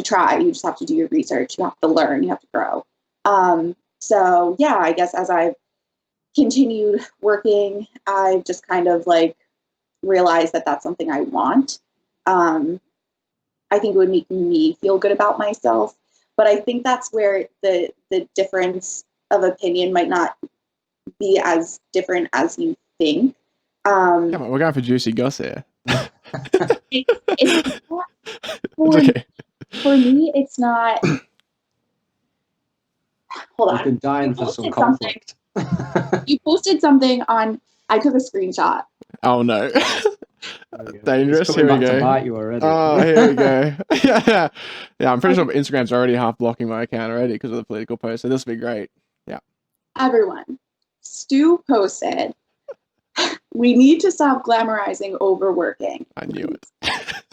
try. You just have to do your research. You have to learn. You have to grow. So yeah, I guess as I've continued working, I've just kind of like realized that that's something I want. I think it would make me feel good about myself, but I think that's where the difference of opinion might not be as different as you think. Come on, we're going for juicy goss here. It's not, Okay. for me, it's not. Hold on. I've been dying for some conflict. You posted something on. I took a screenshot. Oh no. Dangerous. Here we go. To bite you already. Oh, here we go. Yeah. I'm pretty sure Instagram's already half blocking my account already because of the political post. So this will be great. Yeah. Everyone, Stu posted, we need to stop glamorizing overworking. I knew it.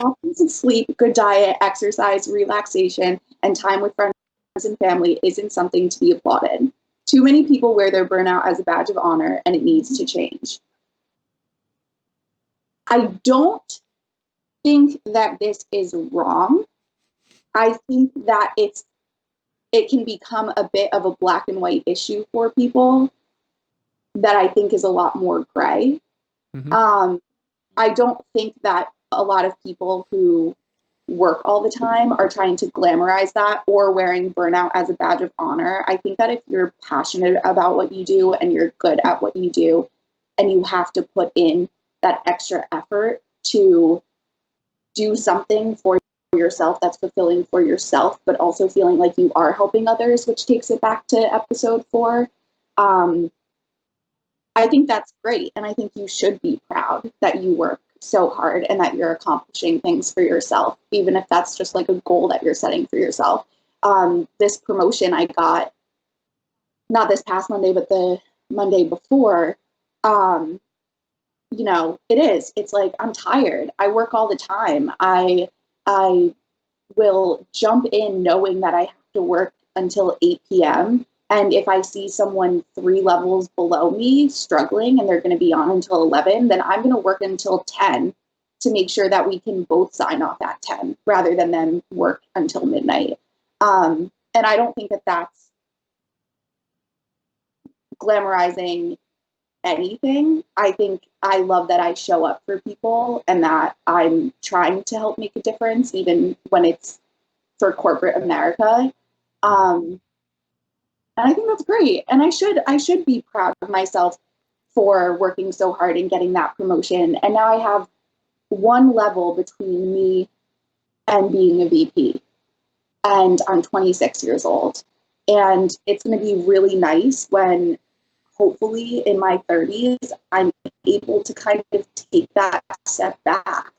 Absence of sleep, good diet, exercise, relaxation, and time with friends and family isn't something to be applauded. Too many people wear their burnout as a badge of honor, and it needs to change. I don't think that this is wrong. I think that it can become a bit of a black and white issue for people that I think is a lot more gray. I don't think that a lot of people who work all the time are trying to glamorize that or wearing burnout as a badge of honor. I think that if you're passionate about what you do and you're good at what you do, and you have to put in that extra effort to do something for yourself that's fulfilling for yourself, but also feeling like you are helping others, which takes it back to episode 4. I think that's great. And I think you should be proud that you work so hard and that you're accomplishing things for yourself, even if that's just like a goal that you're setting for yourself. This promotion I got, not this past Monday, but the Monday before, it's like, I'm tired. I work all the time. I will jump in knowing that I have to work until 8 p.m. And if I see someone 3 levels below me struggling and they're going to be on until 11, then I'm going to work until 10 to make sure that we can both sign off at 10 rather than them work until midnight. And I don't think that that's glamorizing anything. I think I love that I show up for people and that I'm trying to help make a difference, even when it's for corporate America. And I think that's great. And I should be proud of myself for working so hard and getting that promotion. And now I have one level between me and being a VP. And I'm 26 years old. And it's going to be really nice when hopefully in my 30s, I'm able to kind of take that step back.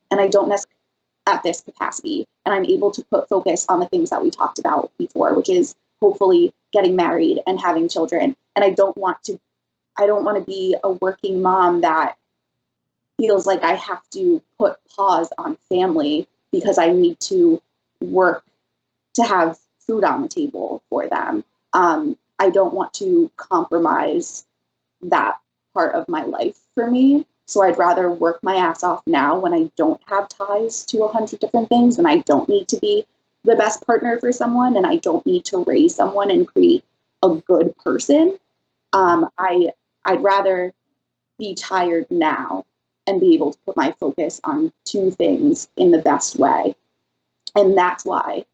And I don't necessarily at this capacity. And I'm able to put focus on the things that we talked about before, which is hopefully getting married and having children. And I don't want to be a working mom that feels like I have to put pause on family because I need to work to have food on the table for them. I don't want to compromise that part of my life for me. So I'd rather work my ass off now when I don't have ties to 100 different things and I don't need to be the best partner for someone and I don't need to raise someone and create a good person. I'd rather be tired now and be able to put my focus on two things in the best way. And that's why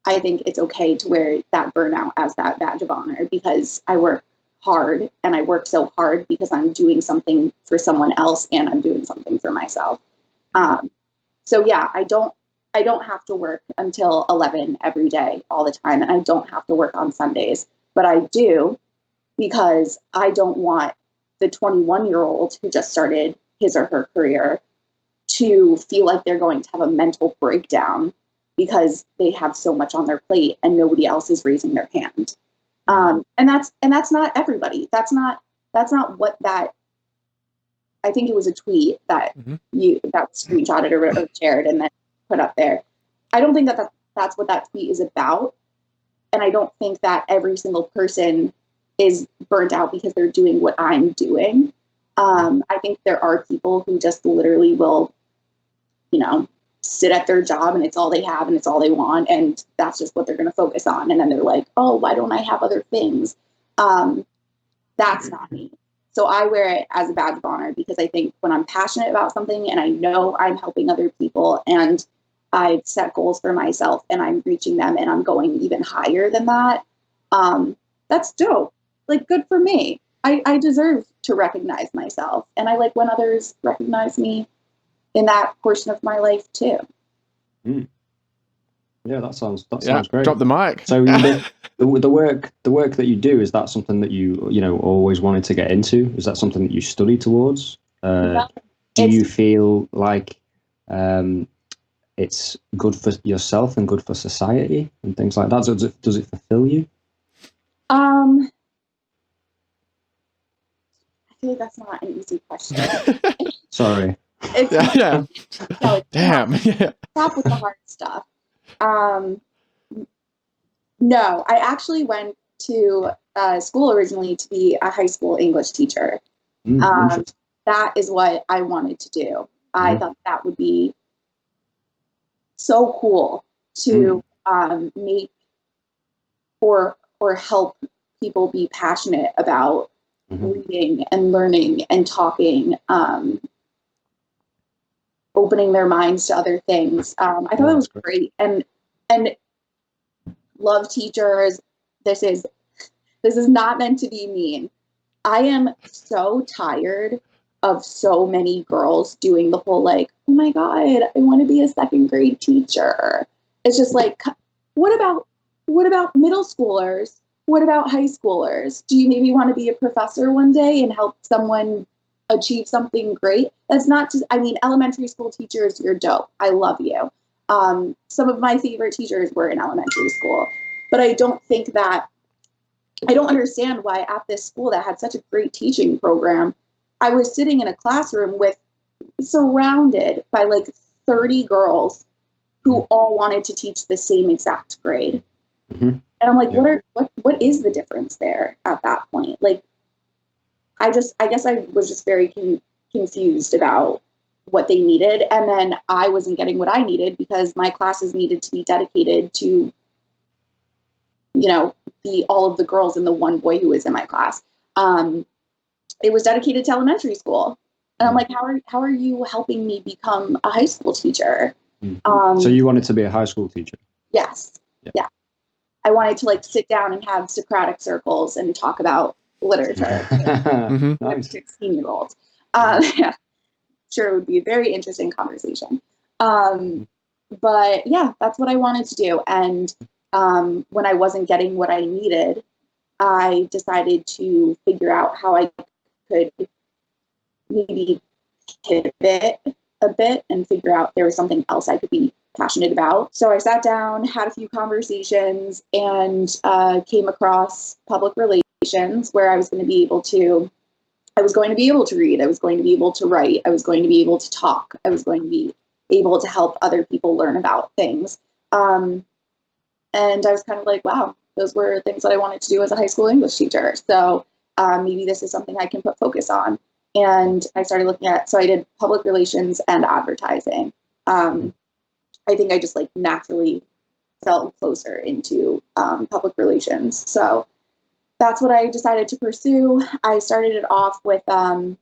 I think it's okay to wear that burnout as that badge of honor, because I work hard and I work so hard because I'm doing something for someone else and I'm doing something for myself. So yeah, I don't have to work until 11 every day all the time. And I don't have to work on Sundays, but I do because I don't want the 21-year-old who just started his or her career to feel like they're going to have a mental breakdown because they have so much on their plate and nobody else is raising their hand. And that's not everybody. That's not what that, I think it was a tweet that that screenshotted or shared and then put up there. I don't think that's what that tweet is about. And I don't think that every single person is burnt out because they're doing what I'm doing. I think there are people who just literally will, sit at their job and it's all they have and it's all they want. And that's just what they're going to focus on. And then they're like, oh, why don't I have other things? That's not me. So I wear it as a badge of honor because I think when I'm passionate about something and I know I'm helping other people and I've set goals for myself and I'm reaching them and I'm going even higher than that, that's dope. Like, good for me. I deserve to recognize myself. And I like when others recognize me in that portion of my life too. Yeah, that sounds great. Drop the mic. So the work that you do, is that something that you always wanted to get into? Is that something that you study towards? Do you feel like it's good for yourself and good for society and things like that? Does it fulfill you? I feel like that's not an easy question. Sorry. Yeah. Damn. Stop with the hard stuff. No, I actually went to school originally to be a high school English teacher. That is what I wanted to do. I thought that would be so cool to make or help people be passionate about reading and learning and talking, opening their minds to other things. I thought that was great. And love teachers. This is not meant to be mean. I am so tired of so many girls doing the whole like, oh my God, I want to be a second grade teacher. It's just like, what about middle schoolers? What about high schoolers? Do you maybe want to be a professor one day and help someone achieve something great? That's not just, elementary school teachers, you're dope. I love you. Some of my favorite teachers were in elementary school, but I don't understand why at this school that had such a great teaching program, I was sitting in a classroom surrounded by like 30 girls who all wanted to teach the same exact grade. And I'm like, what is the difference there at that point? Like, I guess I was just very confused about what they needed. And then I wasn't getting what I needed because my classes needed to be dedicated to, all of the girls and the one boy who was in my class. It was dedicated to elementary school. And I'm like, how are you helping me become a high school teacher? So you wanted to be a high school teacher? Yes. Yeah. I wanted to sit down and have Socratic circles and talk about literature. 16-year-olds. Sure, it would be a very interesting conversation. But yeah, that's what I wanted to do. And when I wasn't getting what I needed, I decided to figure out how I could maybe pivot a bit and figure out there was something else I could be passionate about. So I sat down, had a few conversations, and came across public relations, where I was going to be able to I was going to be able to read. I was going to be able to write. I was going to be able to talk. I was going to be able to help other people learn about things. And I was kind of like, wow, those were things that I wanted to do as a high school English teacher. So maybe this is something I can put focus on. And I started looking at, so I did public relations and advertising. I think I just like naturally fell closer into public relations. So that's what I decided to pursue. I started it off with the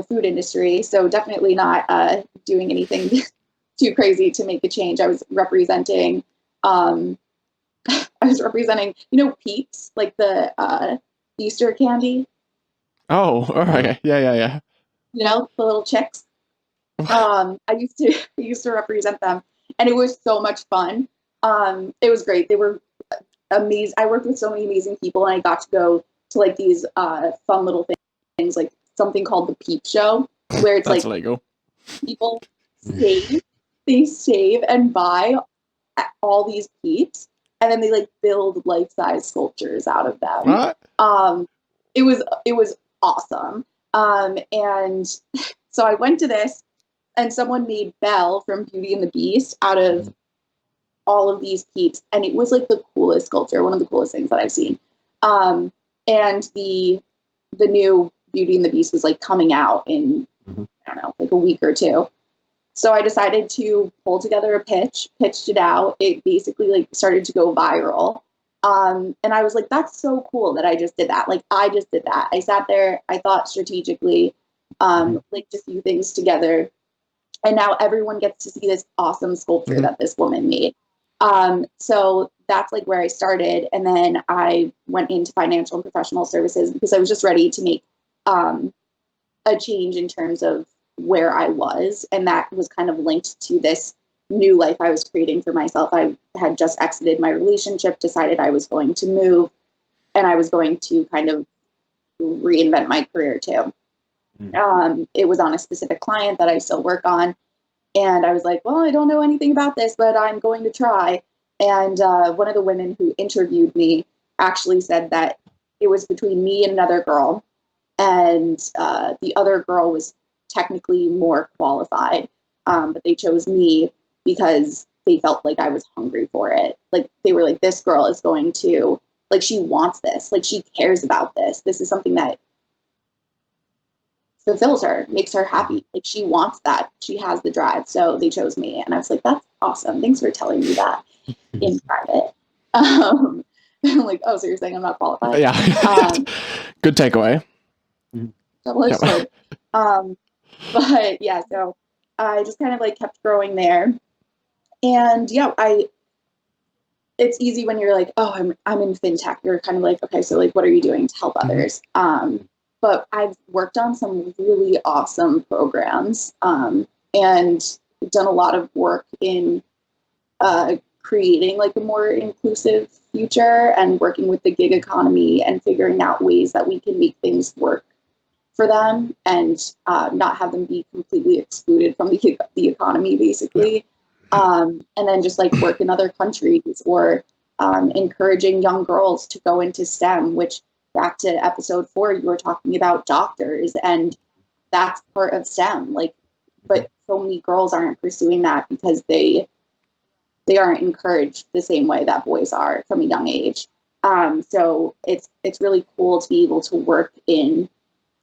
food industry. So definitely not doing anything too crazy to make a change. I was representing, Peeps, like the Easter candy. Oh, all right. Yeah. The little chicks. I used to represent them, and it was so much fun. It was great. They were amazing. I worked with so many amazing people, and I got to go to like these fun little things, like something called the Peep Show, where it's That's like legal. people save and buy all these peeps, and then they like build life-size sculptures out of them. What? It was awesome. And so I went to this, and someone made Belle from Beauty and the Beast out of all of these peeps, and it was like the coolest sculpture, one of the coolest things that I've seen. And the new Beauty and the Beast was like coming out in I don't know, like a week or two. So I decided to pull together a pitched it out. It basically like started to go viral. And I was like, that's so cool that I just did that. Like, I just did that. I sat there, I thought strategically, like a few things together. And now everyone gets to see this awesome sculpture that this woman made. So that's like where I started. And then I went into financial and professional services because I was just ready to make a change in terms of where I was. And that was kind of linked to this new life I was creating for myself. I had just exited my relationship, decided I was going to move, and I was going to kind of reinvent my career too. It was on a specific client that I still work on. And I was like, well, I don't know anything about this, but I'm going to try. And one of the women who interviewed me actually said that it was between me and another girl. And the other girl was technically more qualified, but they chose me because they felt like I was hungry for it. Like, they were like, this girl is going to, like, she wants this. Like, she cares about this. This is something that fulfills her, makes her happy. Like, she wants that. She has the drive. So they chose me. And I was like, that's awesome. Thanks for telling me that in private. I'm like, oh, so you're saying I'm not qualified? Yeah. Good takeaway. Double-edged sword. But yeah, so I just kind of like kept growing there. And yeah, it's easy when you're like, oh, I'm in fintech. You're kind of like, okay, so like, what are you doing to help others? But I've worked on some really awesome programs, and done a lot of work in creating like a more inclusive future and working with the gig economy and figuring out ways that we can make things work for them and not have them be completely excluded from the economy, basically. And then just like work in other countries, or encouraging young girls to go into STEM, which, back to episode 4, you were talking about doctors, and that's part of STEM. Like, but so many girls aren't pursuing that because they aren't encouraged the same way that boys are from a young age. So it's really cool to be able to work in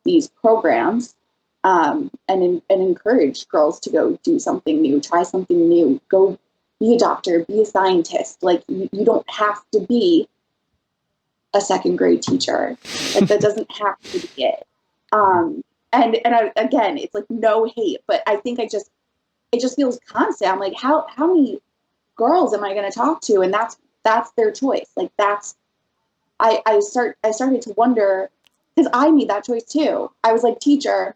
these programs, and encourage girls to go do something new, try something new, go be a doctor, be a scientist. Like, you don't have to be a second grade teacher. Like, that doesn't have to be it. And again, it's like no hate, but I think it just feels constant. I'm like, how many girls am I going to talk to? And that's their choice. Like, I started to wonder, because I made that choice too. I was like, teacher,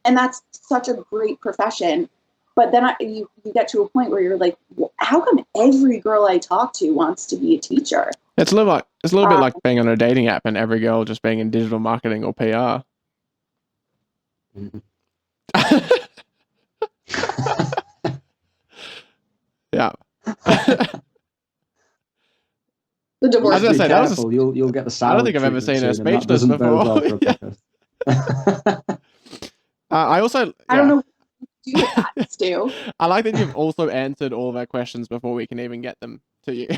and that's such a great profession. But then you get to a point where you're like, well, how come every girl I talk to wants to be a teacher? It's a little bit like being on a dating app and every girl just being in digital marketing or PR. Yeah. The divorce. I was gonna say, that was careful. You'll get the silent I don't think I've ever treatment seen her soon, and that speechless doesn't bode well before. for a podcast. I also, I don't yeah. know what to do with that, Stu. I like that you've also answered all of our questions before we can even get them to you.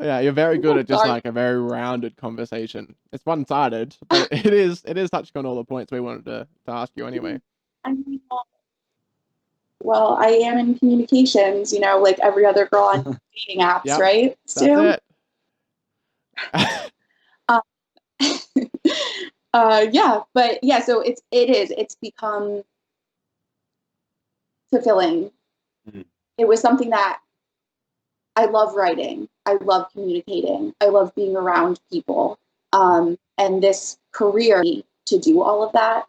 Yeah, you're very good at just Sorry. like a very rounded conversation. It's one-sided, but it is touching on all the points we wanted to ask you anyway. I mean, well, I am in communications, like every other girl on dating apps, Yep, right, Stu? That's Yeah, but yeah, so it's become fulfilling. Mhm. It was something that I love writing. I love communicating. I love being around people. And this career to do all of that.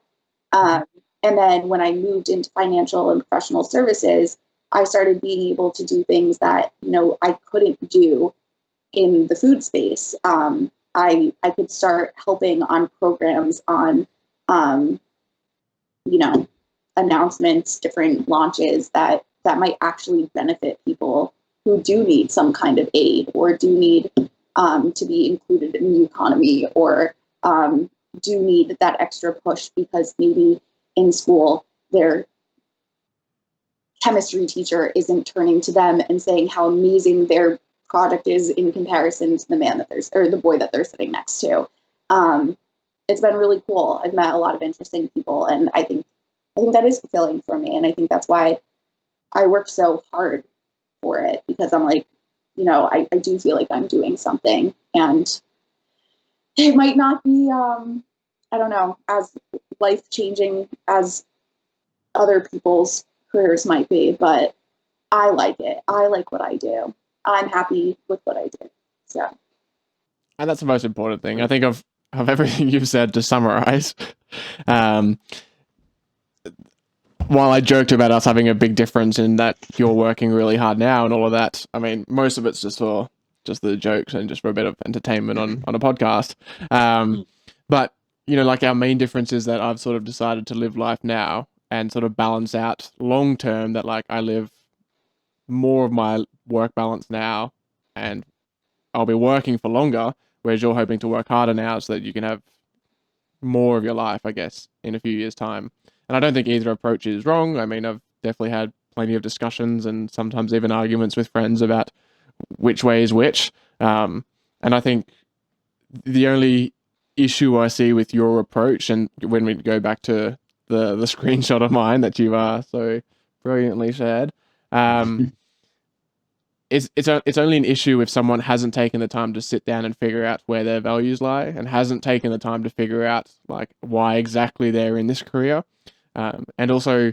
And then when I moved into financial and professional services, I started being able to do things that, I couldn't do in the food space. I could start helping on programs on, announcements, different launches that might actually benefit people who do need some kind of aid or do need to be included in the economy or do need that extra push because maybe in school their chemistry teacher isn't turning to them and saying how amazing their product is in comparison to the man that or the boy that they're sitting next to. It's been really cool. I've met a lot of interesting people, and I think that is fulfilling for me, and I think that's why I work so hard for it, because I'm like, I do feel like I'm doing something, and it might not be, I don't know, as life changing as other people's careers might be, but I like it. I like what I do. I'm happy with what I do. So, and that's the most important thing. I think of everything you've said to summarize. While I joked about us having a big difference in that you're working really hard now and all of that, I mean, most of it's just for just the jokes and just for a bit of entertainment on a podcast. But, like our main difference is that I've sort of decided to live life now and sort of balance out long term that like I live more of my work balance now and I'll be working for longer, whereas you're hoping to work harder now so that you can have more of your life, I guess, in a few years' time. And I don't think either approach is wrong. I mean, I've definitely had plenty of discussions and sometimes even arguments with friends about which way is which. And I think the only issue I see with your approach, and when we go back to the screenshot of mine that you so brilliantly shared, it's only an issue if someone hasn't taken the time to sit down and figure out where their values lie and hasn't taken the time to figure out like why exactly they're in this career, and also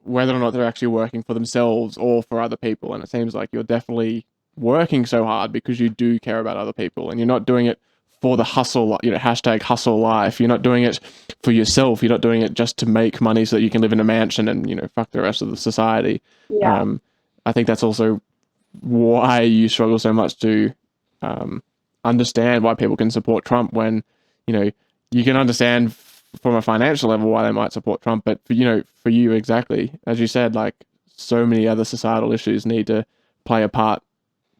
whether or not they're actually working for themselves or for other people. And it seems like you're definitely working so hard because you do care about other people and you're not doing it for the hustle, hashtag hustle life. You're not doing it for yourself. You're not doing it just to make money so that you can live in a mansion and, fuck the rest of the society. yeah. I think that's also why you struggle so much to understand why people can support Trump when, you can understand from a financial level why they might support Trump, but for you exactly, as you said, like so many other societal issues need to play a part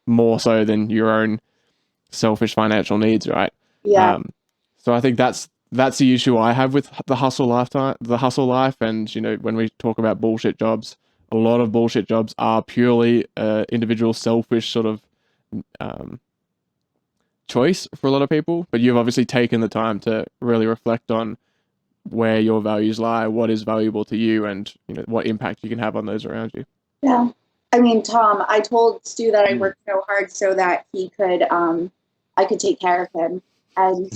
more so than your own selfish financial needs, right? Yeah. So I think that's the issue I have with the hustle life, and when we talk about bullshit jobs, a lot of bullshit jobs are purely individual selfish sort of choice for a lot of people, but you've obviously taken the time to really reflect on where your values lie, what is valuable to you, and what impact you can have on those around you. Yeah. I mean, Tom, I told Stu that I worked so hard so that he could, I could take care of him. And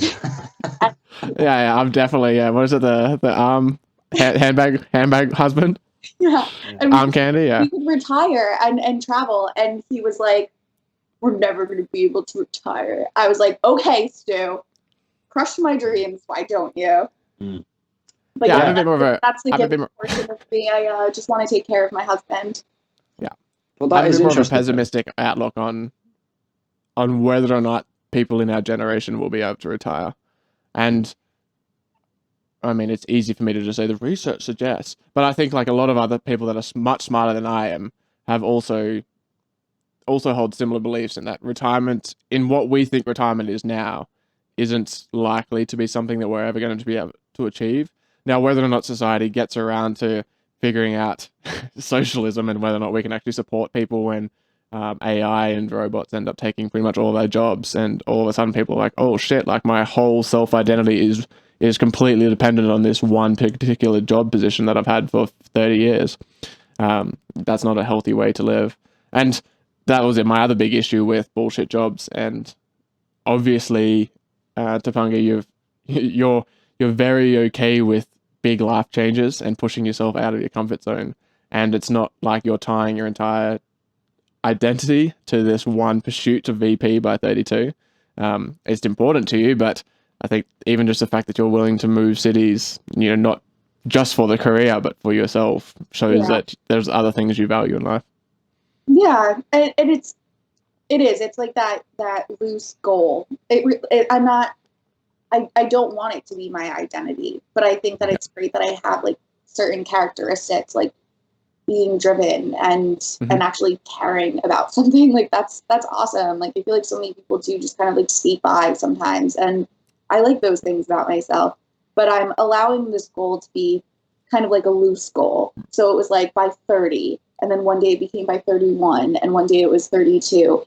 yeah, I'm definitely, what is it, the handbag husband? yeah, and Arm candy, yeah. we could retire and travel. And he was like, "We're never going to be able to retire." I was like, "Okay, Stu, crush my dreams. Why don't you?" But Yeah, yeah, I'm a bit more of a. that's the I'm a bit gift more, portion of me. I just want to take care of my husband. yeah. Well, I that have a is bit more of a interesting. pessimistic outlook on whether or not people in our generation will be able to retire. And I mean, it's easy for me to just say the research suggests, but I think like a lot of other people that are much smarter than I am have also also hold similar beliefs in that retirement, in what we think retirement is now, isn't likely to be something that we're ever going to be able to achieve. Now, whether or not society gets around to figuring out socialism and whether or not we can actually support people when AI and robots end up taking pretty much all of our jobs, and all of a sudden people are like, oh shit, like my whole self-identity is completely dependent on this one particular job position that I've had for 30 years. That's not a healthy way to live. And that was my other big issue with bullshit jobs. And obviously, Topanga, you're very okay with big life changes and pushing yourself out of your comfort zone. And it's not like you're tying your entire identity to this one pursuit to VP by 32. It's important to you, but I think even just the fact that you're willing to move cities, not just for the career, but for yourself, shows that there's other things you value in life. Yeah, and it's like that loose goal. I don't want it to be my identity, but I think that it's great that I have like certain characteristics, like being driven and actually caring about something. Like that's awesome. Like I feel like so many people do just kind of like speak by sometimes, and I like those things about myself. But I'm allowing this goal to be kind of like a loose goal. So it was like by 30, and then one day it became by 31, and one day it was 32.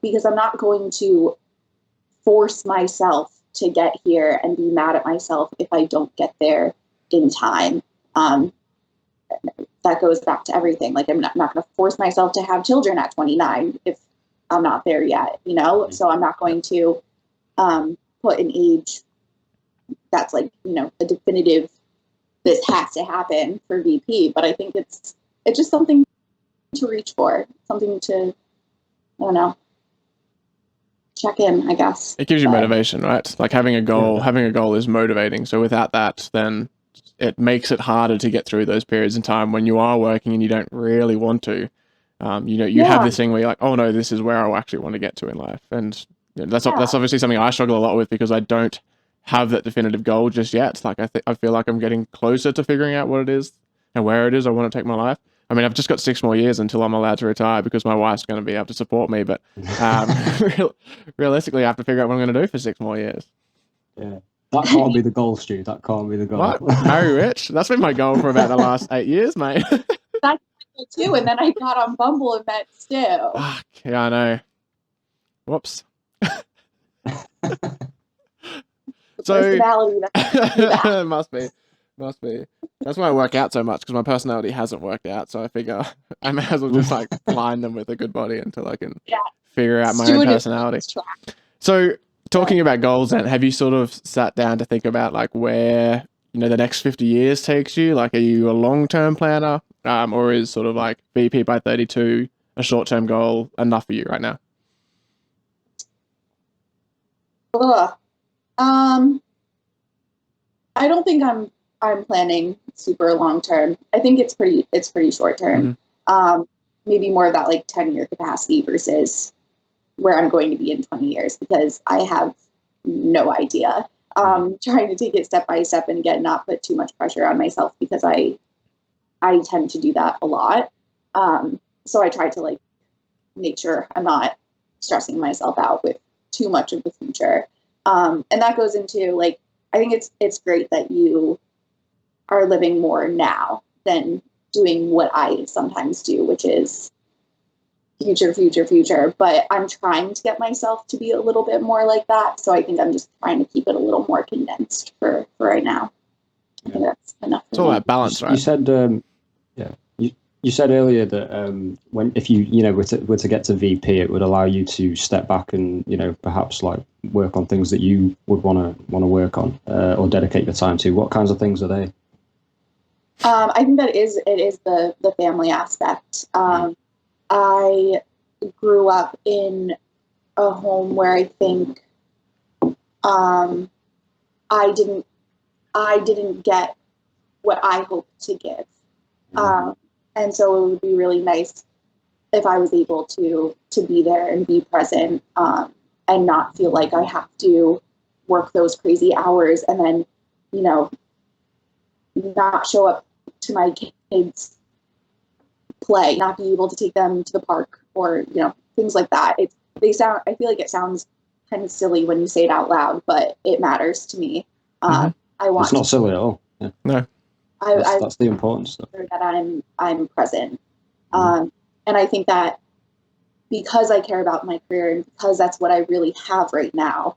Because I'm not going to force myself to get here and be mad at myself if I don't get there in time. That goes back to everything. Like I'm not going to force myself to have children at 29 if I'm not there yet, So I'm not going to put an age that's like, a definitive, this has to happen for VP. But I think it's just something to reach for, something to, I don't know, check in, I guess. It gives you motivation, right? Like having a goal is motivating. So without that, then it makes it harder to get through those periods in time when you are working and you don't really want to. You have this thing where you're like, oh no, this is where I actually want to get to in life. And that's obviously something I struggle a lot with because I don't have that definitive goal just yet. Like I feel like I'm getting closer to figuring out what it is and where it is I want to take my life. I mean, I've just got 6 more years until I'm allowed to retire because my wife's going to be able to support me. But realistically, I have to figure out what I'm going to do for 6 more years. Yeah, that can't be the goal, Stu. That can't be the goal. What? Marry rich? That's been my goal for about the last 8 years, mate. That's my goal too. And then I got on Bumble and met Stu. Yeah, I know. Whoops. Personality that must be. That's why I work out so much, because my personality hasn't worked out. So I figure I may as well just like blind them with a good body until I can figure out my own personality. So talking about goals, then, have you sort of sat down to think about like where the next 50 years takes you? Like, are you a long-term planner, or is sort of like VP by 32 a short-term goal enough for you right now? I don't think I'm planning super long term. I think it's pretty short term. Maybe more of that like 10-year capacity versus where I'm going to be in 20 years, because I have no idea. Trying to take it step by step and again, not put too much pressure on myself, because I tend to do that a lot. So I try to like make sure I'm not stressing myself out with too much of the future. And that goes into like, I think it's great that you are living more now than doing what I sometimes do, which is future. But I'm trying to get myself to be a little bit more like that. So I think I'm just trying to keep it a little more condensed for right now. I think that's enough. It's all that balance, right? You said, You said earlier that if you were to get to VP, it would allow you to step back and perhaps like work on things that you would want to work on or dedicate your time to. What kinds of things are they? I think that it is the family aspect. I grew up in a home where I think I didn't get what I hoped to give. And so it would be really nice if I was able to be there and be present, and not feel like I have to work those crazy hours and then, not show up to my kids' play, not be able to take them to the park or, things like that. I feel like it sounds kind of silly when you say it out loud, but it matters to me. I want. It's not silly at all. Yeah. No. That's the important stuff. That I'm present. And I think that because I care about my career and because that's what I really have right now,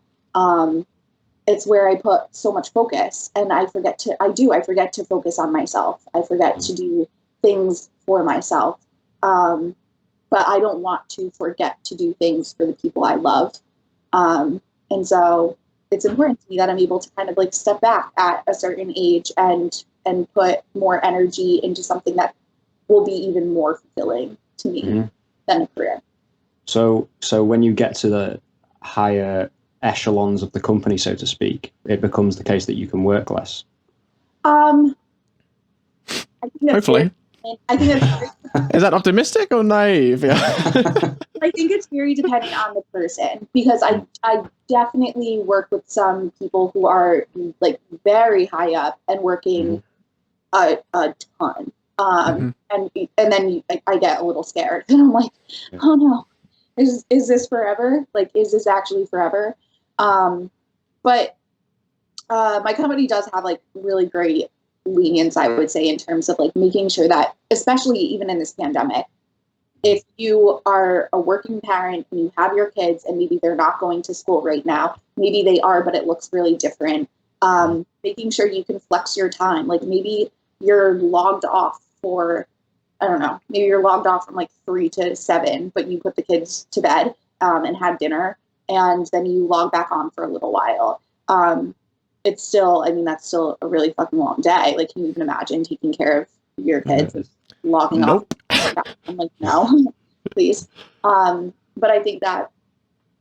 it's where I put so much focus, and I forget to focus on myself. I forget to do things for myself. But I don't want to forget to do things for the people I love. And so it's important to me that I'm able to kind of like step back at a certain age and put more energy into something that will be even more fulfilling to me than a career. So when you get to the higher echelons of the company, so to speak, it becomes the case that you can work less. I think Hopefully. I think it's very, Is that optimistic or naive? Yeah. I think it's very dependent on the person, because I definitely work with some people who are like very high up and working a ton. And then I get a little scared and I'm like, oh no, is this forever? Like, is this actually forever? But my company does have like really great lenience, I would say, in terms of like making sure that, especially even in this pandemic, if you are a working parent and you have your kids and maybe they're not going to school right now, maybe they are, but it looks really different. Making sure you can flex your time. Like maybe you're logged off for, I don't know, maybe you're logged off from like 3 to 7, but you put the kids to bed and have dinner, and then you log back on for a little while. It's still, I mean, that's still a really fucking long day. Like, can you even imagine taking care of your kids, logging off? I'm like, no, please. But I think that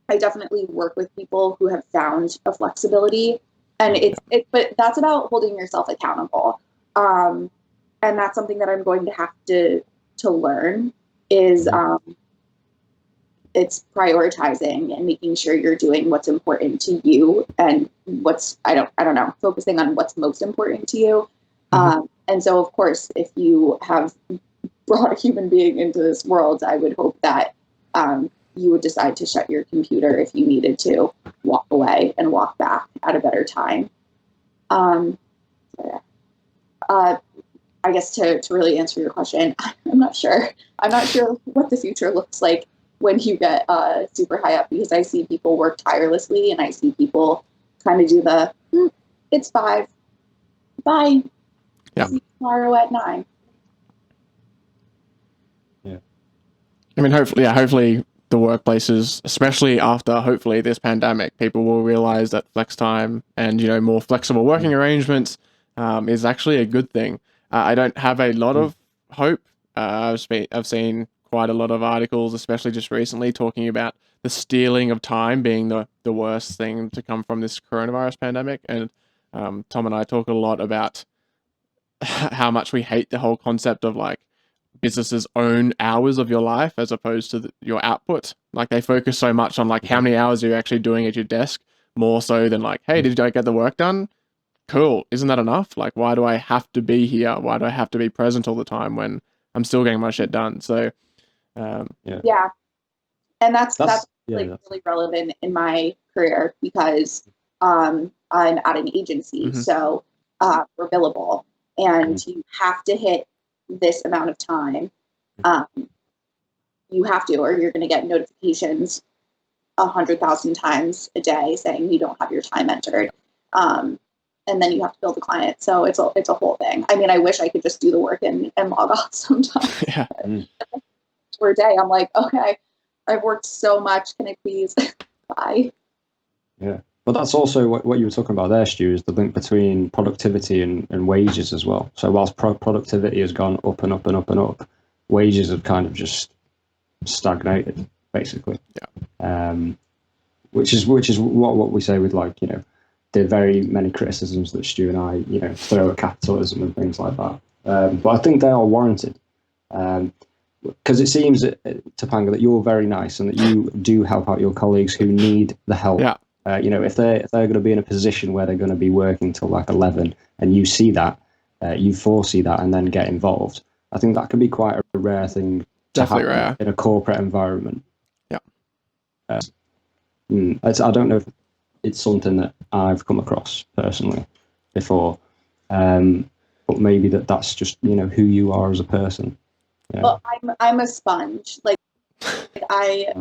I definitely work with people who have found a flexibility, and but that's about holding yourself accountable. And that's something that I'm going to have to learn is, it's prioritizing and making sure you're doing what's important to you and I don't know, focusing on what's most important to you. And so, of course, if you have brought a human being into this world, I would hope that you would decide to shut your computer if you needed to, walk away and walk back at a better time. I guess to really answer your question, I'm not sure. I'm not sure what the future looks like when you get super high up, because I see people work tirelessly and I see people kind of do the, it's 5, bye. Yeah. See you tomorrow at 9. Yeah. I mean, hopefully the workplaces, especially after hopefully this pandemic, people will realize that flex time and, more flexible working arrangements is actually a good thing. I don't have a lot of hope. I've seen quite a lot of articles, especially just recently, talking about the stealing of time being the worst thing to come from this coronavirus pandemic. And Tom and I talk a lot about how much we hate the whole concept of like businesses own hours of your life as opposed to your output. Like they focus so much on like how many hours you're actually doing at your desk, more so than like, hey, did I get the work done? Cool. Isn't that enough? Like, why do I have to be here? Why do I have to be present all the time when I'm still getting my shit done? So, yeah. And that's really relevant in my career because I'm at an agency, so we're billable, and you have to hit this amount of time. You have to, or you're going to get notifications 100,000 times a day saying you don't have your time entered. And then you have to bill the client. So it's a whole thing. I mean, I wish I could just do the work and log off sometimes. Yeah. For a day, I'm like, okay, I've worked so much. Can I please bye? Yeah. But that's also what you were talking about there, Stu, is the link between productivity and wages as well. So whilst productivity has gone up and up and up and up, wages have kind of just stagnated, basically. Yeah. Which is what we say with the very many criticisms that Stu and I, throw at capitalism and things like that. But I think they are warranted. Because it seems, Topanga, that you're very nice and that you do help out your colleagues who need the help. Yeah. If they're going to be in a position where they're going to be working till like 11 and you see that, you foresee that and then get involved, I think that can be quite a rare thing to happen in a corporate environment. Yeah. I don't know if it's something that I've come across personally before, but maybe that's just who you are as a person. Yeah. Well, I'm a sponge. Like I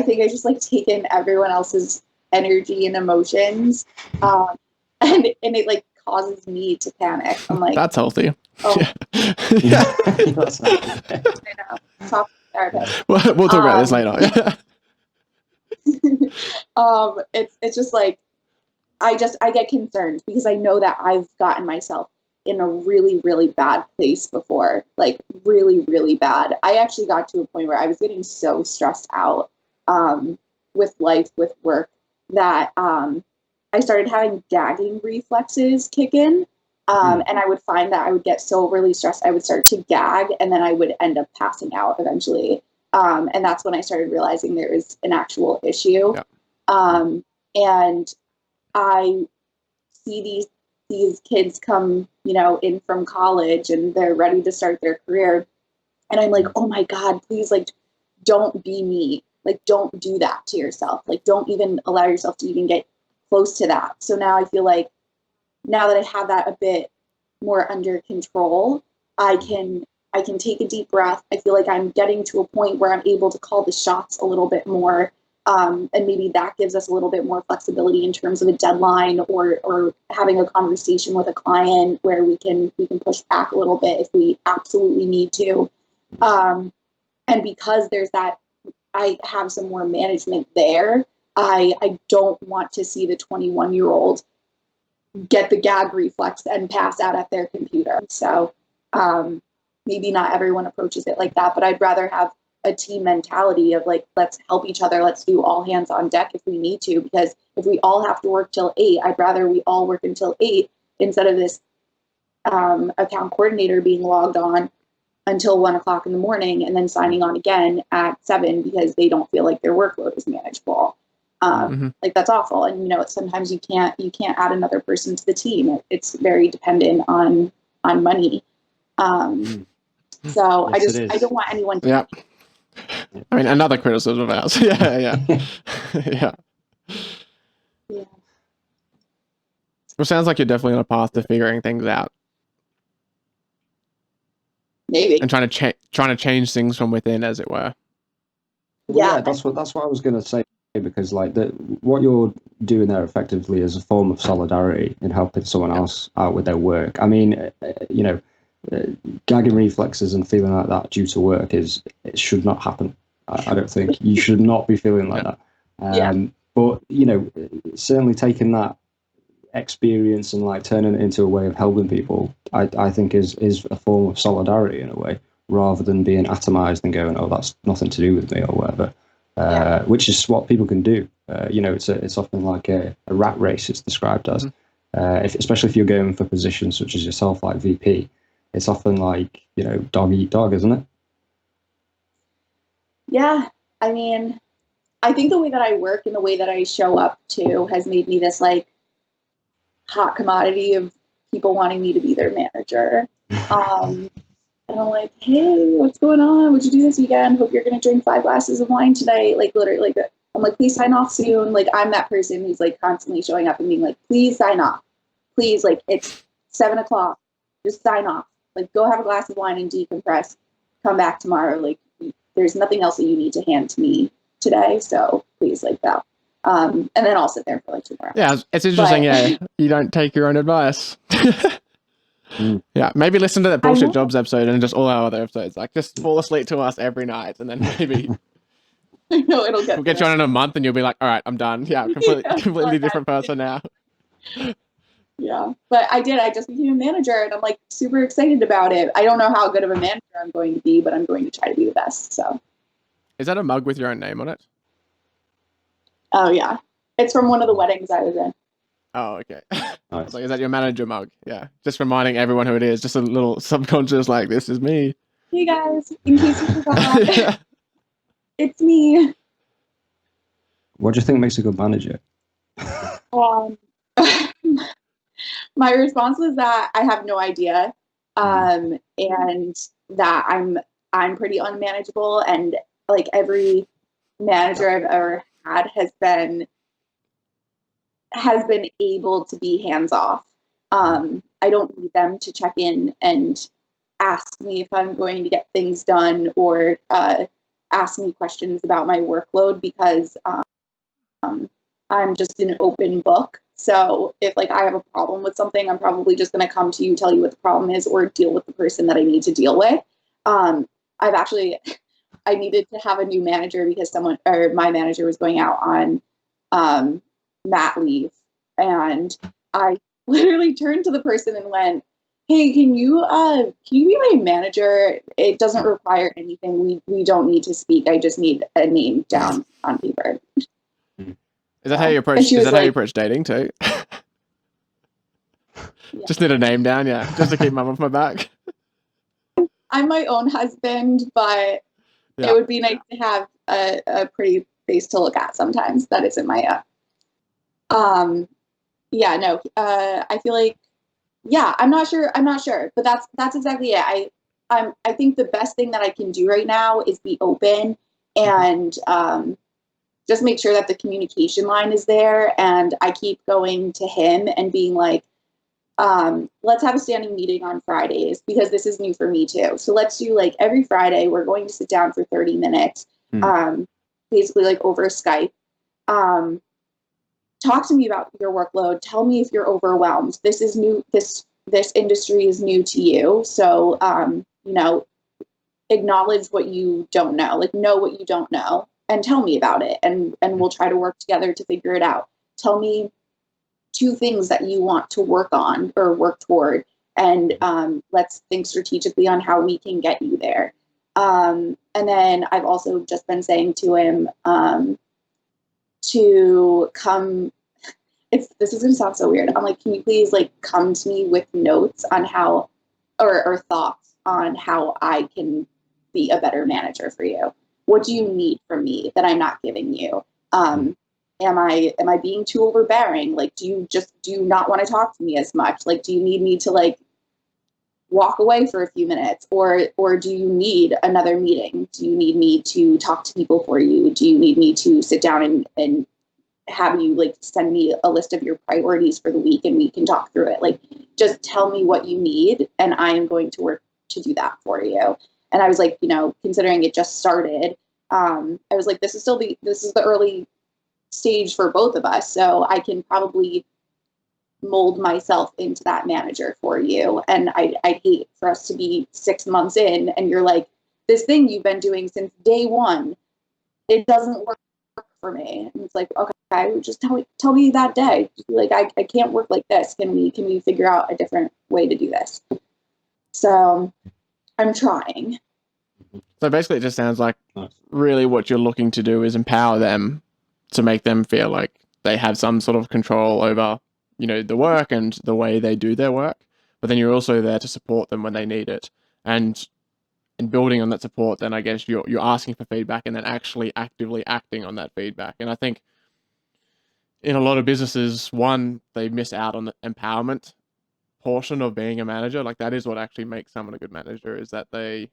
think I just like take in everyone else's energy and emotions, and it like causes me to panic. I'm like, that's healthy. Oh, yeah. That's healthy. I know. Talk to the therapist. We'll talk about this later. It's just like I get concerned because I know that I've gotten myself in a really, really bad place before, like really, really bad. I actually got to a point where I was getting so stressed out with life, with work, that I started having gagging reflexes kick in. And I would find that I would get so really stressed, I would start to gag, and then I would end up passing out eventually. And that's when I started realizing there is an actual issue. Yeah. And I see these kids come, in from college, and they're ready to start their career. And I'm like, oh my God, please, like, don't be me. Like, don't do that to yourself. Like, don't even allow yourself to even get close to that. So now I feel like, now that I have that a bit more under control, I can take a deep breath. I feel like I'm getting to a point where I'm able to call the shots a little bit more. And maybe that gives us a little bit more flexibility in terms of a deadline or having a conversation with a client where we can push back a little bit if we absolutely need to. And because there's that, I have some more management there. I don't want to see the 21-year-old get the gag reflex and pass out at their computer. So maybe not everyone approaches it like that, but I'd rather have a team mentality of like, let's help each other. Let's do all hands on deck if we need to, because if we all have to work till 8, I'd rather we all work until 8 instead of this account coordinator being logged on until 1:00 in the morning and then signing on again at 7 because they don't feel like their workload is manageable. Like that's awful. And, sometimes you can't add another person to the team. It's very dependent on money. So Yes, I don't want anyone to. Yeah. I mean, another criticism of ours. Yeah. Yeah. Yeah. Well, sounds like you're definitely on a path to figuring things out. Maybe. And trying to change things from within, as it were. Yeah, that's what I was going to say, because like what you're doing there effectively is a form of solidarity in helping someone else out with their work. I mean, gagging reflexes and feeling like that due to work it should not happen. I don't think you should not be feeling like that. But certainly taking that experience and like turning it into a way of helping people, I think is a form of solidarity in a way, rather than being atomized and going, oh, that's nothing to do with me or whatever. Which is what people can do. It's often like a rat race. It's described as, especially if you're going for positions such as yourself, like VP. It's often like dog eat dog, isn't it? Yeah, I mean, I think the way that I work and the way that I show up too has made me this like hot commodity of people wanting me to be their manager. And I'm like, hey, what's going on? What'd you do this weekend? Hope you're going to drink 5 glasses of wine tonight. Like literally, like I'm like, please sign off soon. Like I'm that person who's like constantly showing up and being like, please sign off. Please, like it's 7:00. Just sign off. Like go have a glass of wine and decompress. Come back tomorrow. Like there's nothing else that you need to hand to me today. So please, like that. And then I'll sit there for like 2 more hours. Yeah, it's interesting. You don't take your own advice. Yeah, maybe listen to that Bullshit Jobs episode and just all our other episodes. Like, just fall asleep to us every night, and then maybe I know we'll get you on in a month, and you'll be like, "All right, I'm done." Yeah, completely different person now. Yeah, but I just became a manager, and I'm like super excited about it. I don't know how good of a manager I'm going to be, but I'm going to try to be the best. So, is that a mug with your own name on it? Oh yeah, it's from one of the weddings I was in. Oh, okay. Nice. Like, is that your manager mug? Yeah. Just reminding everyone who it is. Just a little subconscious, like, this is me. Hey guys, in case you forgot, it's me. What do you think makes a good manager? My response was that I have no idea, and that I'm pretty unmanageable, and like every manager I've ever had has been able to be hands off. I don't need them to check in and ask me if I'm going to get things done or ask me questions about my workload because I'm just an open book. So if like I have a problem with something, I'm probably just going to come to you, tell you what the problem is, or deal with the person that I need to deal with. I needed to have a new manager because my manager was going out on mat leave, and I literally turned to the person and went, "Hey, can you be my manager? It doesn't require anything. We don't need to speak. I just need a name down on paper." Is that how you approach? Is that how you approach dating too? Yeah. Just need a name down, yeah, just to keep mum off my back. I'm my own husband, but it would be nice to have a pretty face to look at sometimes. That isn't my I feel like I'm not sure, but that's exactly it. I think the best thing that I can do right now is be open and just make sure that the communication line is there, and I keep going to him and being like, let's have a standing meeting on Fridays because this is new for me too. So let's do like every Friday, we're going to sit down for 30 minutes, basically like over Skype. Talk to me about your workload. Tell me if you're overwhelmed. This is new. This industry is new to you. So, acknowledge what you don't know, like know what you don't know and tell me about it. And we'll try to work together to figure it out. Tell me 2 things that you want to work on or work toward. And let's think strategically on how we can get you there. And then I've also just been saying to him to come. This is going to sound so weird. I'm like, can you please like come to me with notes on how or thoughts on how I can be a better manager for you? What do you need from me that I'm not giving you? Am I being too overbearing? Like, do you not want to talk to me as much? Like, do you need me to like walk away for a few minutes, or do you need another meeting? Do you need me to talk to people for you? Do you need me to sit down and have you like send me a list of your priorities for the week and we can talk through it? Like, just tell me what you need and I am going to work to do that for you. And I was like, considering it just started, I was like, this is the early stage for both of us. So I can probably mold myself into that manager for you. And I'd hate for us to be 6 months in and you're like, this thing you've been doing since day one, it doesn't work for me. And it's like, okay, just tell me that day. Just be like, I can't work like this. Can we figure out a different way to do this? So I'm trying. So basically it just sounds like really what you're looking to do is empower them to make them feel like they have some sort of control over, the work and the way they do their work. But then you're also there to support them when they need it. And in building on that support, then I guess you're asking for feedback and then actually actively acting on that feedback. And I think in a lot of businesses, one, they miss out on the empowerment portion of being a manager. Like that is what actually makes someone a good manager, is that they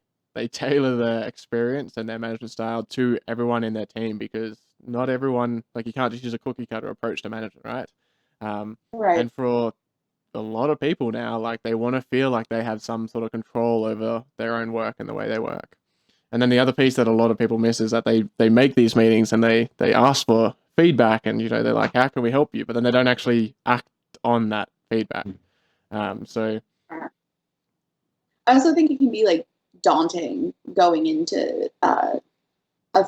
tailor their experience and their management style to everyone in their team, because not everyone, like you can't just use a cookie cutter approach to management, right? Right. And for a lot of people now, like they want to feel like they have some sort of control over their own work and the way they work. And then the other piece that a lot of people miss is that they make these meetings and they ask for feedback and, they're like, how can we help you? But then they don't actually act on that feedback. So I also think it can be like daunting going into a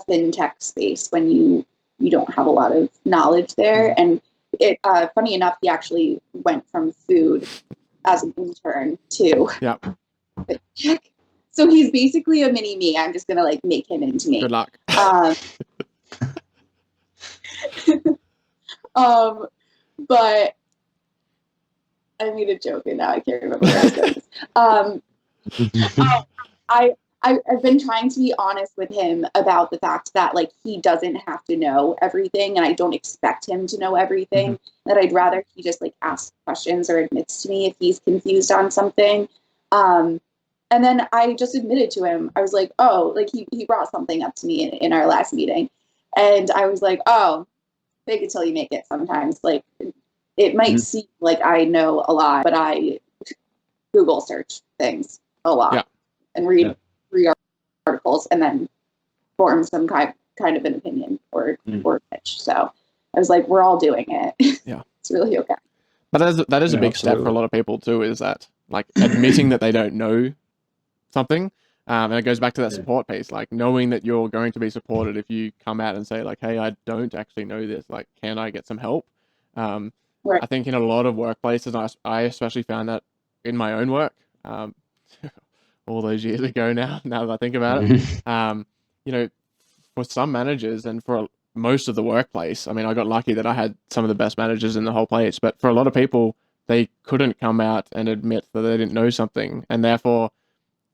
fintech space when you don't have a lot of knowledge there. And it funny enough, he actually went from food as an intern to fintech. So he's basically a mini me. I'm just gonna like make him into me. Good luck. But I made a joke and now I can't remember what I said. I've been trying to be honest with him about the fact that like he doesn't have to know everything, and I don't expect him to know everything. Mm-hmm. That I'd rather he just like asks questions or admits to me if he's confused on something. And then I just admitted to him. I was like, oh, like he brought something up to me in our last meeting. And I was like, oh, fake it till you make it sometimes. Like, it might seem like I know a lot, but I Google search things a lot and read articles and then form some kind of an opinion or pitch. So I was like, we're all doing it. Yeah. It's really okay. But that is a big step for a lot of people too, is that like admitting that they don't know something. And it goes back to that support piece, like knowing that you're going to be supported if you come out and say like, hey, I don't actually know this. Like, can I get some help? I think in a lot of workplaces, I especially found that in my own work, all those years ago now that I think about it, you know, for some managers and for most of the workplace, I mean, I got lucky that I had some of the best managers in the whole place, but for a lot of people, they couldn't come out and admit that they didn't know something, and therefore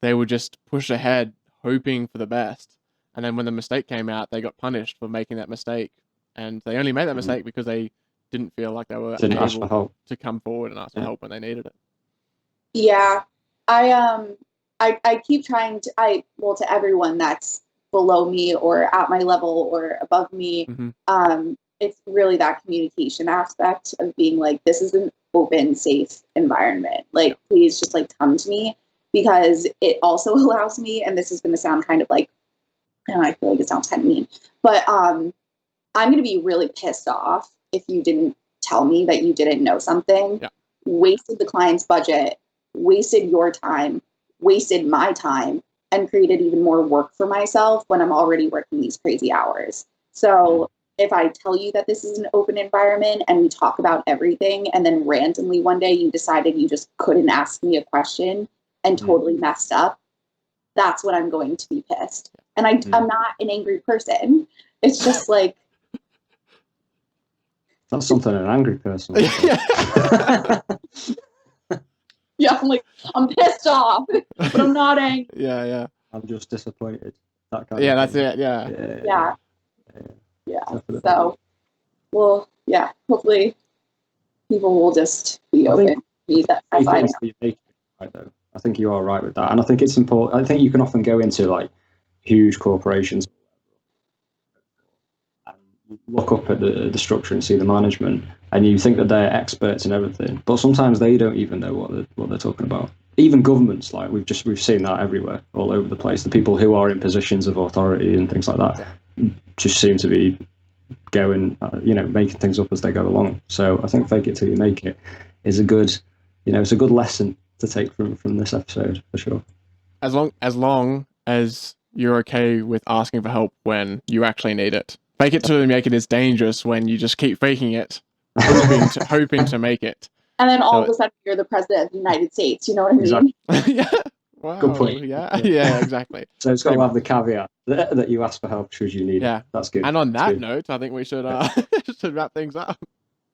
they would just push ahead hoping for the best. And then when the mistake came out, they got punished for making that mistake, and they only made that mistake because they didn't feel like they were able to come forward and ask for help when they needed it. Yeah. I keep trying to, to everyone that's below me or at my level or above me, it's really that communication aspect of being like, this is an open, safe environment. Like, please just like come to me, because it also allows me, and this is going to sound kind of like, I feel like it sounds kind of mean, but I'm going to be really pissed off if you didn't tell me that you didn't know something, wasted the client's budget, wasted your time, wasted my time, and created even more work for myself when I'm already working these crazy hours. So if I tell you that this is an open environment and we talk about everything, and then randomly one day you decided you just couldn't ask me a question and totally messed up, that's when I'm going to be pissed. And I'm not an angry person. It's just like, that's something an angry person would say. Yeah, I'm like, I'm pissed off, but I'm not angry. Yeah. I'm just disappointed. That kind of that's thing. It. Yeah. So, well, hopefully people will just be open to me as I am. Right, though. I think you are right with that. And I think it's important. I think you can often go into like huge corporations and look up at the structure and see the management, and you think that they're experts in everything, but sometimes they don't even know what they're talking about. Even governments, like we've seen that everywhere, all over the place. The people who are in positions of authority and things like that just seem to be going, making things up as they go along. So I think fake it till you make it is a good, it's a good lesson to take from this episode for sure. As long as you're okay with asking for help when you actually need it. Fake it till you make it is dangerous when you just keep faking it, hoping to make it. And then all of a sudden you're the president of the United States. You know what I mean? Yeah. Wow. Good point. Yeah, exactly. So it's got to have the caveat that you ask for help should you need it. That's good. And on that note, I think we should should wrap things up.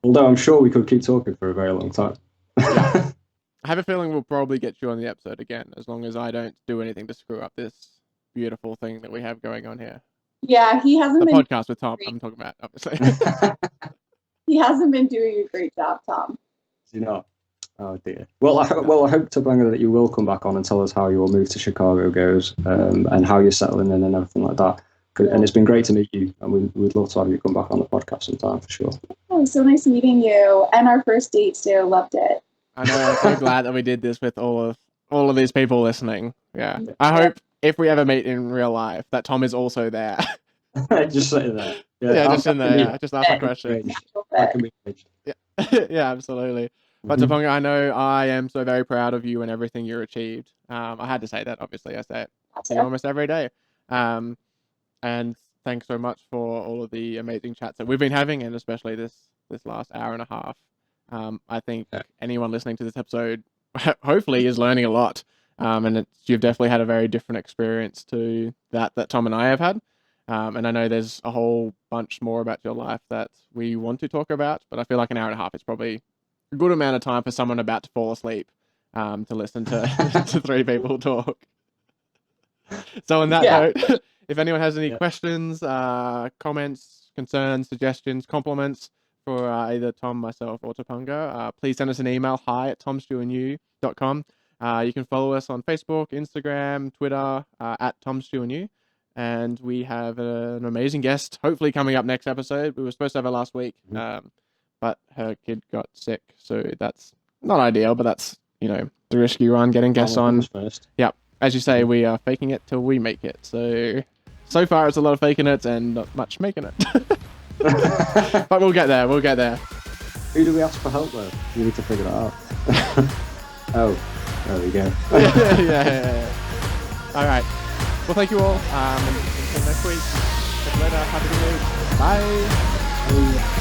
Although I'm sure we could keep talking for a very long time. I have a feeling we'll probably get you on the episode again, as long as I don't do anything to screw up this beautiful thing that we have going on here. Yeah, he hasn't been... The podcast with Tom, I'm talking about, obviously. He hasn't been doing a great job, Tom. You know. Oh dear. Well, I hope, Topanga, that you will come back on and tell us how your move to Chicago goes, and how you're settling in and everything like that. And it's been great to meet you, and we'd love to have you come back on the podcast sometime for sure. Oh, so nice meeting you, and our first date too. Loved it. I know. I'm so glad that we did this with all of these people listening. Yeah. I hope if we ever meet in real life that Tom is also there. Just sitting there. Just in there. Yeah. Just ask a question. Yeah, absolutely. But Topanga, I know I am so very proud of you and everything you achieved. I had to say that, obviously. I say it to you almost every day. And thanks so much for all of the amazing chats that we've been having, and especially this last hour and a half. I think anyone listening to this episode hopefully is learning a lot. And you've definitely had a very different experience to that Tom and I have had. And I know there's a whole bunch more about your life that we want to talk about, but I feel like an hour and a half is probably a good amount of time for someone about to fall asleep to listen to to three people talk. So on that note, if anyone has any questions, comments, concerns, suggestions, compliments for either Tom, myself, or Topanga, please send us an email, hi@tomstuandyou.com. You can follow us on Facebook, Instagram, Twitter, at tomstuandyou. And we have an amazing guest, hopefully coming up next episode. We were supposed to have her last week, but her kid got sick, so that's not ideal. But that's the risk you run getting guests on. First. Yeah, as you say, we are faking it till we make it. So far, it's a lot of faking it and not much making it. But we'll get there. We'll get there. Who do we ask for help though? You need to figure that out. Oh, there we go. Yeah. All right. Well, thank you all. And until next week. Catch you later. Have a good week. Bye.